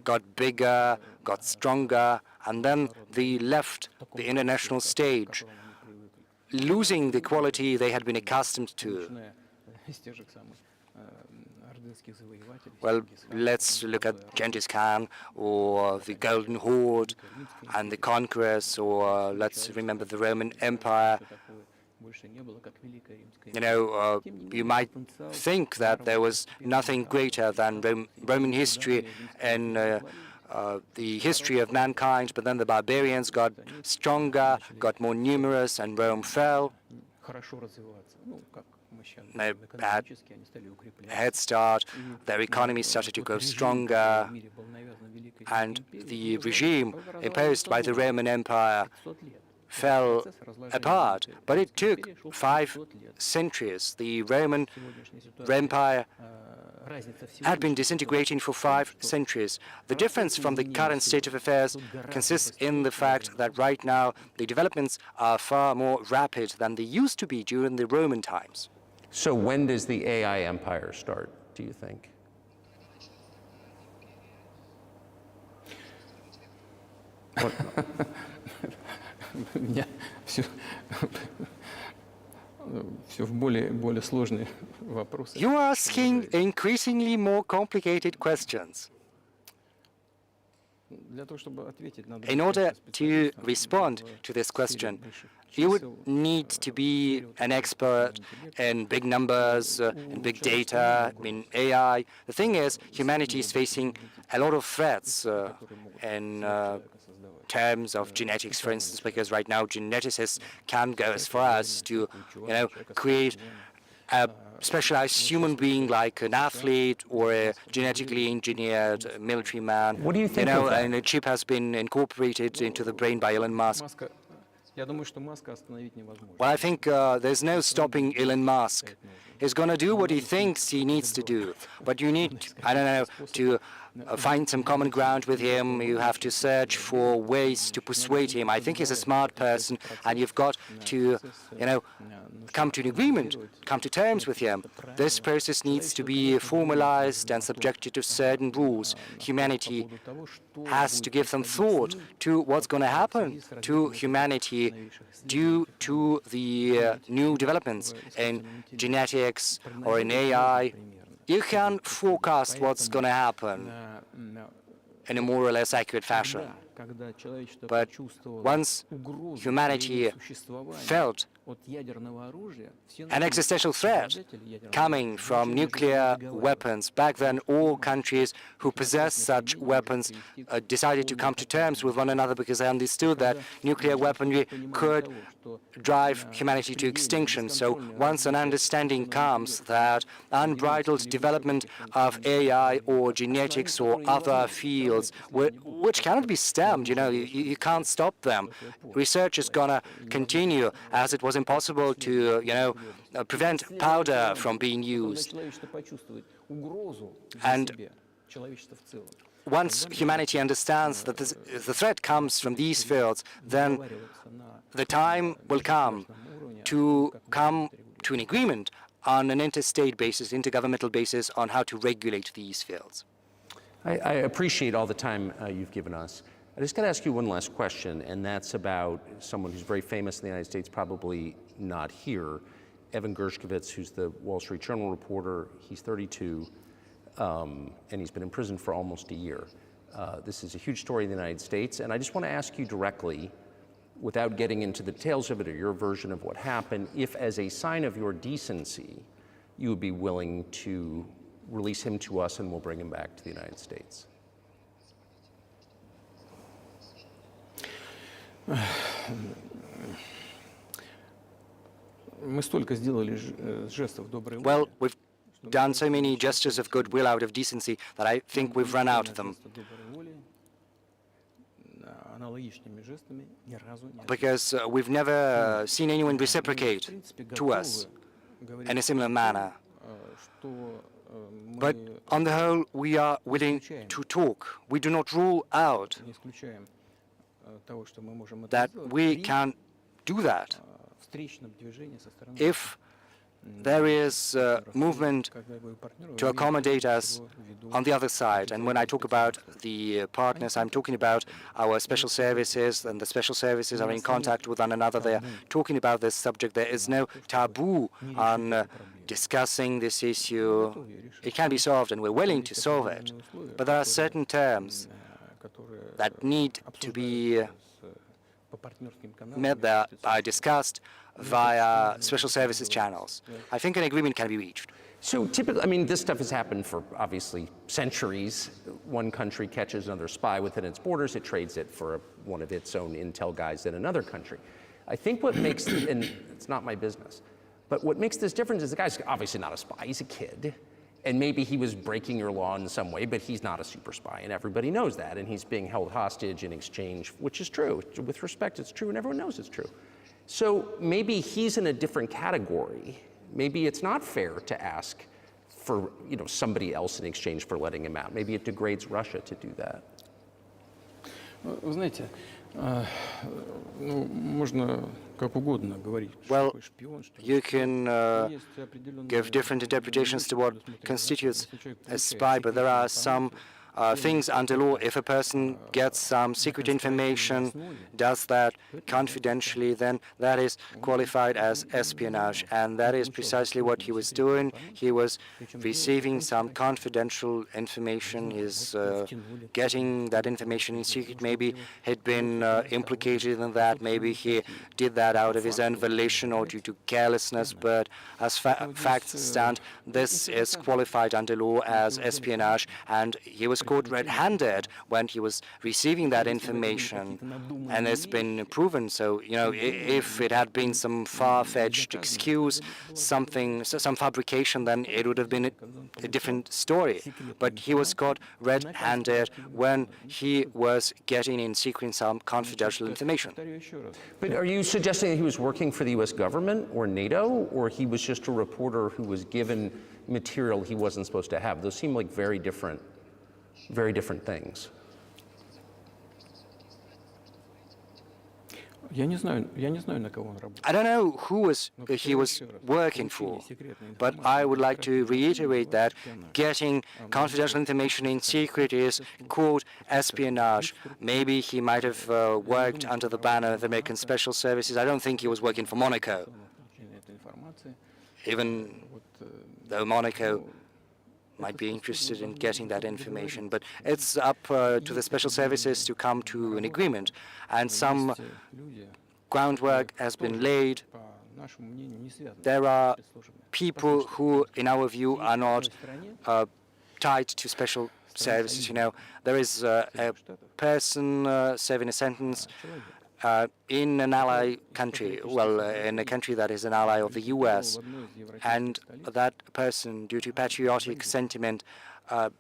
C: got bigger, got stronger, and then they left the international stage, losing the quality they had been accustomed to. Well, let's look at Genghis Khan, or the Golden Horde and the conquerors, or let's remember the Roman Empire. You know, you might think that there was nothing greater than Roman history in the history of mankind, but then the barbarians got stronger, got more numerous, and Rome fell. They had a head start, their economy started to grow stronger, and the regime imposed by the Roman Empire fell apart, but it took 5 centuries. The Roman Empire had been disintegrating for 5 centuries. The difference from the current state of affairs consists in the fact that right now the developments are far more rapid than they used to be during the Roman times.
A: So when does the AI empire start, do you think?
D: Меня все в более сложные вопросы.
C: You're asking increasingly more complicated questions.
D: Для того, чтобы ответить, надо
C: In order to respond to this question, you would need to be an expert in big numbers, in big data, in AI. The thing is, humanity is facing a lot of threats in terms of genetics, for instance, because right now geneticists can go as far as to, create a specialized human being like an athlete or a genetically engineered military man.
A: What do you think of that?
C: And a chip has been incorporated into the brain by Elon Musk.
D: Маска, я думаю, что Маска остановить невозможно.
C: Well, I think there's no stopping Elon Musk. He's going to do what he thinks he needs to do. But you need, I don't know, to find some common ground with him. You have to search for ways to persuade him. I think he's a smart person, and you've got to, come to an agreement, come to terms with him. This process needs to be formalized and subjected to certain rules. Humanity has to give some thought to what's going to happen to humanity due to the new developments in genetics or in AI. You can forecast what's going to happen in a more or less accurate fashion. But once humanity felt an existential threat coming from nuclear weapons, back then all countries who possessed such weapons decided to come to terms with one another because they understood that nuclear weaponry could drive humanity to extinction. So once an understanding comes that unbridled development of AI or genetics or other fields, which cannot be stemmed, you can't stop them. Research is going to continue, as it was impossible to, prevent powder from being used. And once humanity understands that the threat comes from these fields, then the time will come to an agreement on an interstate basis, intergovernmental basis, on how to regulate these fields.
A: I appreciate all the time you've given us. I just got to ask you one last question, and that's about someone who's very famous in the United States, probably not here, Evan Gershkovich, who's the Wall Street Journal reporter. He's 32, and he's been in prison for almost a year. This is a huge story in the United States, and I just want to ask you directly, without getting into the details of it or your version of what happened, if as a sign of your decency, you would be willing to release him to us and we'll bring him back to the United States.
C: Well, we've done so many gestures of goodwill out of decency that I think we've run out of them. Because we've never seen anyone reciprocate to us in a similar manner. But on the whole, we are willing to talk. We do not rule out that we can do that if there is movement to accommodate us on the other side. And when I talk about the partners, I'm talking about our special services, and the special services are in contact with one another. They are talking about this subject. There is no taboo on discussing this issue. It can be solved, and we're willing to solve it. But there are certain terms that need to be met, that are discussed via special services channels. I think an agreement can be reached.
A: So typically, this stuff has happened for obviously centuries. One country catches another spy within its borders, it trades it for one of its own intel guys in another country. I think what makes, and it's not my business, but what makes this different is the guy's obviously not a spy, he's a kid. And maybe he was breaking your law in some way, but he's not a super spy, and everybody knows that. And he's being held hostage in exchange, which is true. With respect, it's true, and everyone knows it's true. So maybe he's in a different category. Maybe it's not fair to ask for somebody else in exchange for letting him out. Maybe it degrades Russia to do that.
D: Вы знаете, можно как угодно говорить,
C: Well,
D: что шпион, что
C: you can
D: есть определенные
C: give different interpretations to what constitutes a spy, but there are some things under law. If a person gets some secret information, does that confidentially, then that is qualified as espionage. And that is precisely what he was doing. He was receiving some confidential information, is getting that information in secret. Maybe he'd been implicated in that. Maybe he did that out of his own volition or due to carelessness. But as facts stand, this is qualified under law as espionage, and he was caught red-handed when he was receiving that information, and it's been proven. So, if it had been some far-fetched excuse, some fabrication, then it would have been a different story. But he was caught red-handed when he was getting in secret some confidential information.
A: But are you suggesting that he was working for the U.S. government or NATO, or he was just a reporter who was given material he wasn't supposed to have? Those seem like very different things.
D: Я не знаю, на кого он работает.
C: I don't know who he was working for, but I would like to reiterate that getting confidential information in secret is called espionage. Maybe he might have worked under the banner of the American Special Services. I don't think he was working for Monaco, even though Monaco might be interested in getting that information. But it's up to the special services to come to an agreement. And some groundwork has been laid. There are people who, in our view, are not tied to special services. There is a person serving a sentence in an ally country, in a country that is an ally of the US, and that person, due to patriotic sentiment,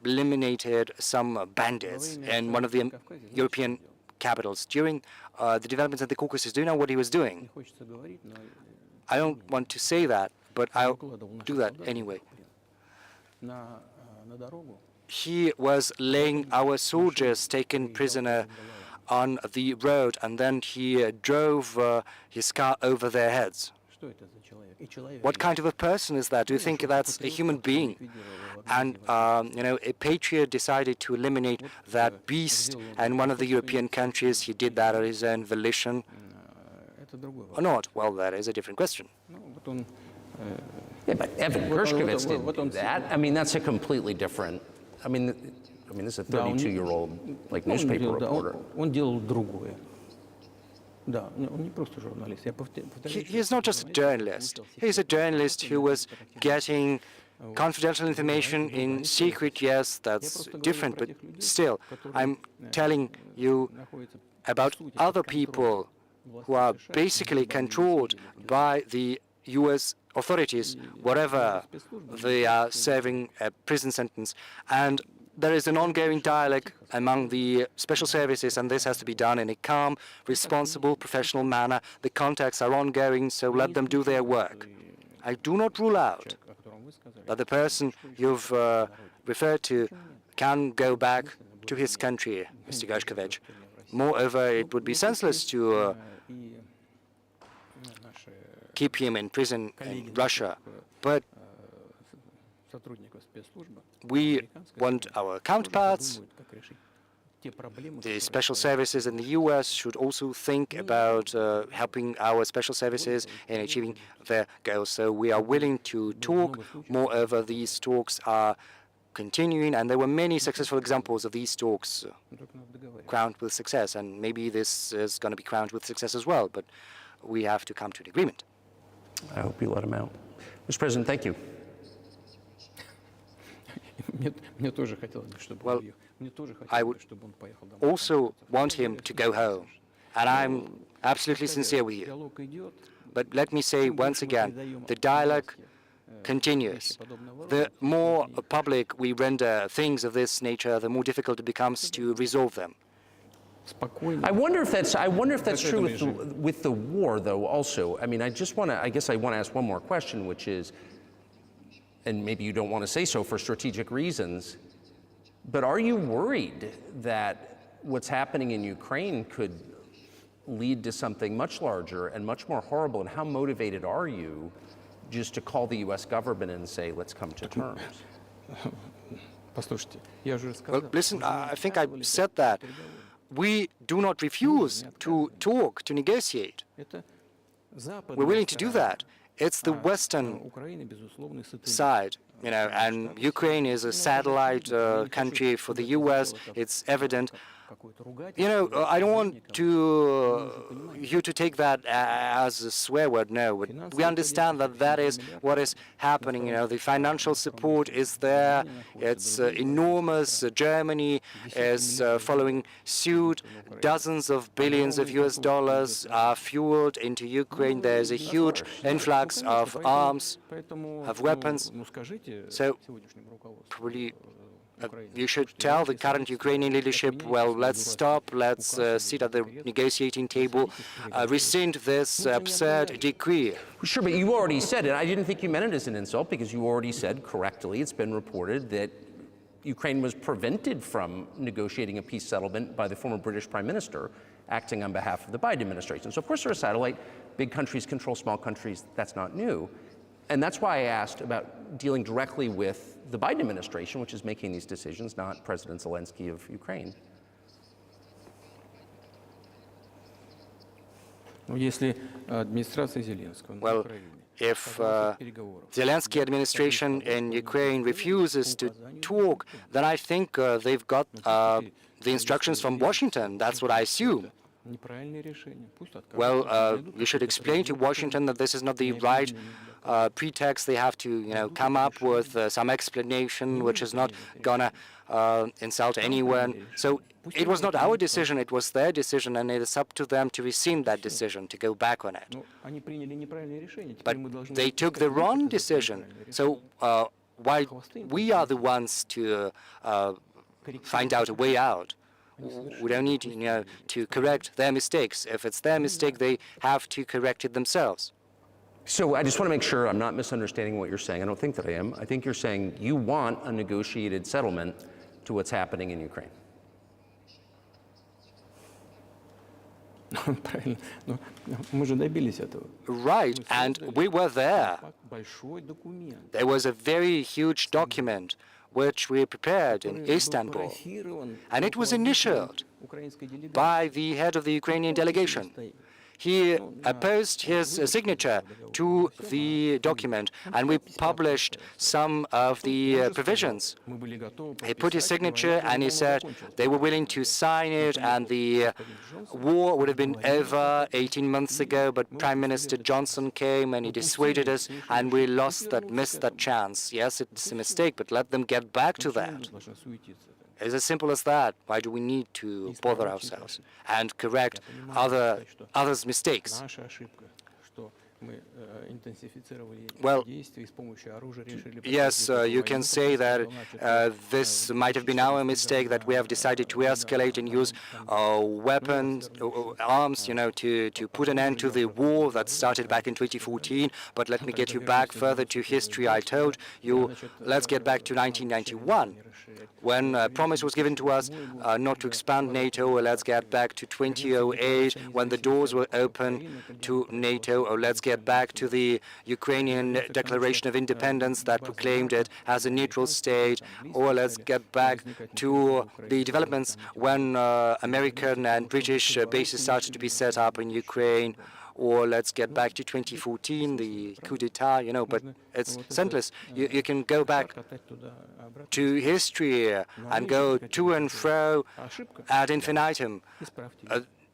C: eliminated some bandits in one of the European capitals. During the developments at the Caucasus, do you know what he was doing? I don't want to say that, but I'll do that anyway. He was laying our soldiers taken prisoner on the road, and then he drove his car over their heads. What kind of a person is that? Do you think that's a human being? And, a patriot decided to eliminate that beast, and one of the European countries, he did that on his own volition, or not? Well, that is a different question.
A: Yeah, but Evan Gershkovich didn't do that. I mean, that's a completely different. I mean, this is a 32-year-old newspaper reporter.
D: Он делал другое. Да, он не просто журналист.
C: He is not just a journalist. He's a journalist who was getting confidential information in secret. Yes, that's different, but still, I'm telling you about other people who are basically controlled by the U.S. authorities, whatever they are serving a prison sentence. And there is an ongoing dialogue among the special services, and this has to be done in a calm, responsible, professional manner. The contacts are ongoing, so let them do their work. I do not rule out that the person you've referred to can go back to his country, Mr. Gershkovich. Moreover, it would be senseless to keep him in prison in Russia, but we want our counterparts. The special services in the US should also think about helping our special services in achieving their goals. So we are willing to talk. Moreover, these talks are continuing, and there were many successful examples of these talks crowned with success, and maybe this is going to be crowned with success as well, but we have to come to an agreement.
A: I hope you let him out. Mr. President, thank you.
C: Well, I would also want him to go home, and I'm absolutely sincere with you. But let me say once again, the dialogue continues. The more public we render things of this nature, the more difficult it becomes to resolve them.
A: I wonder if that's true with the war, though. Also, I mean, I guess I want to ask one more question, which is, and maybe you don't want to say so for strategic reasons, but are you worried that what's happening in Ukraine could lead to something much larger and much more horrible? And how motivated are you just to call the U.S. government and say, let's come to terms?
C: Well, listen, I think I said that. We do not refuse to talk, to negotiate. We're willing to do that. It's the Western side, and Ukraine is a satellite country for the U.S. It's evident. I don't want you to take that as a swear word, no. But we understand that that is what is happening. The financial support is there. It's enormous. Germany is following suit. Dozens of billions of US dollars are fueled into Ukraine. There's a huge influx of arms, of weapons. So probably you should tell the current Ukrainian leadership, well, let's stop, let's sit at the negotiating table, rescind this absurd decree.
A: Sure, but you already said it. I didn't think you meant it as an insult, because you already said correctly, it's been reported that Ukraine was prevented from negotiating a peace settlement by the former British Prime Minister acting on behalf of the Biden administration. So of course they're a satellite. Big countries control small countries. That's not new. And that's why I asked about dealing directly with the Biden administration, which is making these decisions, not President Zelensky of Ukraine.
C: Well, if Zelensky administration in Ukraine refuses to talk, then I think they've got the instructions from Washington. That's what I assume. Well, you should explain to Washington that this is not the right pretext. They have to, come up with some explanation which is not gonna insult anyone. So it was not our decision, it was their decision, and it is up to them to rescind that decision, to go back on it. But they took the wrong decision. So why we are the ones to find out a way out? We don't need to correct their mistakes. If it's their mistake, they have to correct it themselves.
A: So I just want to make sure I'm not misunderstanding what you're saying. I don't think that I am. I think you're saying you want a negotiated settlement to what's happening in Ukraine.
C: Right, and we were there. There was a very huge document which we prepared in Istanbul, and it was initialed by the head of the Ukrainian delegation. He opposed his signature to the document, and we published some of the provisions. He put his signature, and he said they were willing to sign it, and the war would have been over 18 months ago, but Prime Minister Johnson came and he dissuaded us, and we missed that chance. Yes, it's a mistake, but let them get back to that. It's as simple as that. Why do we need to bother ourselves and correct others' mistakes? Well, yes, you can say that this might have been our mistake, that we have decided to escalate and use weapons, arms, to put an end to the war that started back in 2014. But let me get you back further to history. I told you, let's get back to 1991. When a promise was given to us not to expand NATO, or let's get back to 2008, when the doors were open to NATO, or let's get back to the Ukrainian Declaration of Independence that proclaimed it as a neutral state, or let's get back to the developments when American and British bases started to be set up in Ukraine, or let's get back to 2014, the coup d'etat, but it's senseless. You can go back to history and go to and fro ad infinitum.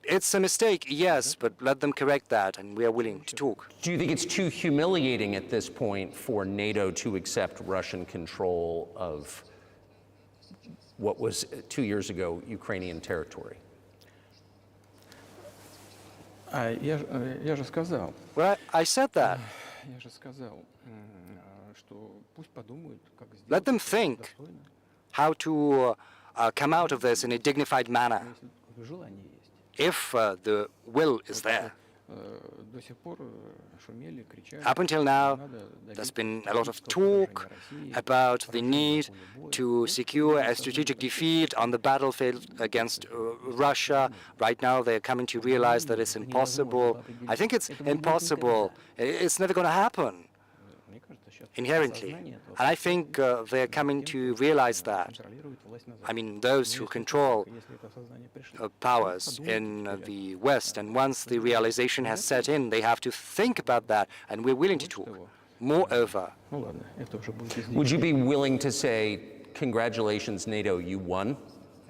C: It's a mistake, yes, but let them correct that, and we are willing to talk.
A: Do you think it's too humiliating at this point for NATO to accept Russian control of what was 2 years ago Ukrainian territory?
C: Well, I said that.
D: что пусть подумают, как
C: Let
D: сделать
C: them
D: это
C: think
D: достойно,
C: how to come out of this in a dignified manner,
D: если такое желание есть.
C: if the will is there.
D: До сих пор шумели, кричали.
C: Up until now,
D: Надо
C: there's
D: добиться
C: been a lot of
D: стратегического
C: talk
D: поражения России,
C: about the
D: поражения
C: need
D: на поле боя.
C: to
D: Вот
C: secure a
D: создание
C: strategic
D: большой
C: defeat on the battlefield against Russia. Right now, they're coming to realize that it's impossible. I think it's impossible. It's never going to happen
D: Мне кажется, сейчас
C: inherently.
D: осознание этого
C: And I think they're coming to realize that.
D: контролирует власть на
C: I
D: Западе.
C: mean, those who control
D: Если это осознание пришло,
C: powers in the West, and once the realization has set in, they have to think about that, and we're willing to talk. Moreover,
D: ну ладно, это уже будет
A: Would you
D: излишне.
A: be willing to say, congratulations, NATO, you won,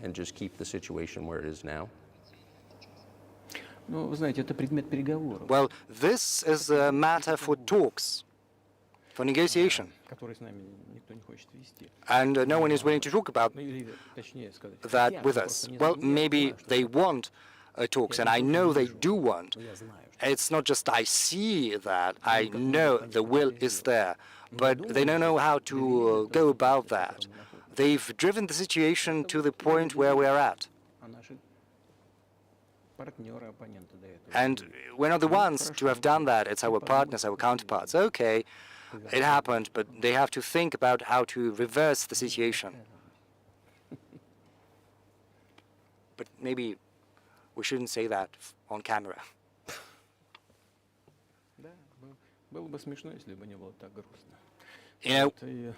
A: and just keep the situation where it is now?
D: Ну, вы знаете, это предмет переговоров,
C: well, this is a matter for talks, for negotiation,
D: который с нами никто не хочет вести.
C: and no one is willing to talk about
D: Ну, или, точнее сказать,
C: that
D: хотят,
C: with
D: но
C: us.
D: просто не
C: Well,
D: знаю. Я
C: maybe
D: знаю, что
C: they want talks, and I know they do want.
D: я знаю, что
C: It's not just I see that, I know the will is there, but they don't know how to go about that. They've driven the situation to the point where we're at.
D: а наши партнеры, оппоненты до этого.
C: And we're not the ones to have done that. It's our partners, our counterparts. Okay, it happened, but they have to think about how to reverse the situation. But maybe we shouldn't say that on camera.
D: Да, было бы смешно, если бы не было так грустно.
C: You know,
D: Вот, и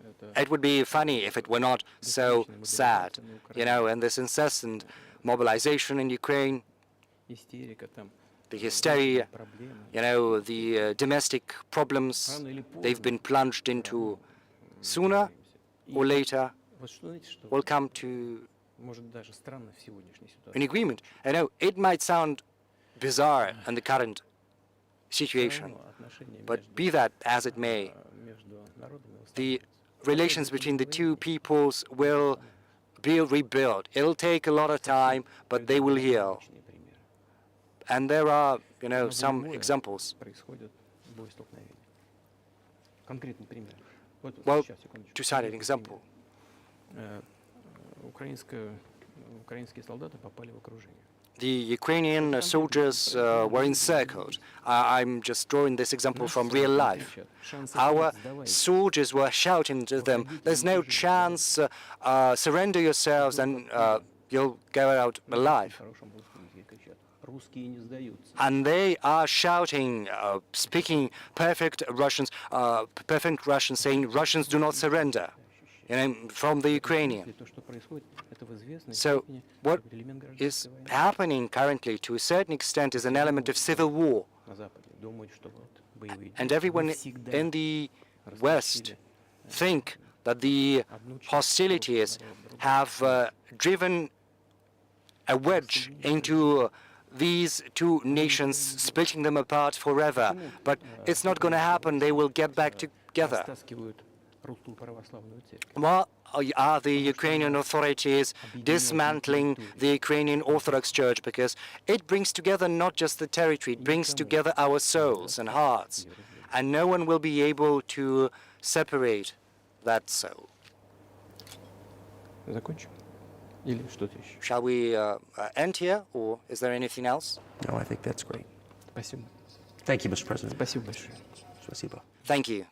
D: это
C: it would be funny if it were not so sad. You know, and this incessant mobilization in Ukraine,
D: истерика там,
C: the hysteria,
D: проблемы.
C: you know, the domestic problems
D: Рано или
C: they've been
D: поздно
C: plunged into, sooner or later
D: вот что, знаете, что
C: will come to
D: может даже странно в сегодняшней
C: an
D: ситуации.
C: agreement. I know it might sound bizarre in the current situation,
D: Но отношения
C: but
D: между,
C: be that as it may,
D: между народами
C: the
D: восстанавливаются.
C: relations between the two peoples will be rebuilt. It'll take a lot of time, but they will heal.
D: Отличные примеры.
C: And there are, you know,
D: На
C: some
D: поле боя
C: examples.
D: происходят боестолкновения. Конкретный пример. Вот
C: Well,
D: сейчас, секундочку.
C: to cite an
D: Конкретный
C: example,
D: пример. Украинские солдаты попали в окружение.
C: the Ukrainian soldiers were encircled. I'm just drawing this example from real life. Our soldiers were shouting to them, "There's no chance, surrender yourselves and you'll go out alive."
D: В хорошем русском языке кричат: русские не сдаются.
C: And they are shouting, speaking perfect Russian, saying, "Russians do not surrender," you know, from the Ukrainian.
D: То, что происходит, это в известной
C: So
D: степени
C: what
D: элемент
C: is
D: гражданской войны
C: happening currently, to a certain extent, is an element of civil war.
D: на Западе. Думают, что вот боевые
C: And
D: действия
C: everyone
D: всегда
C: in the West
D: растащили
C: think that the hostilities have driven a wedge into these two nations, splitting them apart forever. But it's not going to happen. They will get back together.
D: растаскивают русскую православную церковь.
C: Why are the Ukrainian authorities dismantling the Ukrainian Orthodox Church? Because it brings together not just the territory, it brings together our souls and hearts. And no one will be able to separate that soul.
D: Закончим? Или что-то еще?
C: Shall we end here, or is there anything else?
A: No, I think that's great.
D: Спасибо.
A: Thank you, Mr. President.
D: Спасибо большое.
A: Спасибо.
C: Thank you.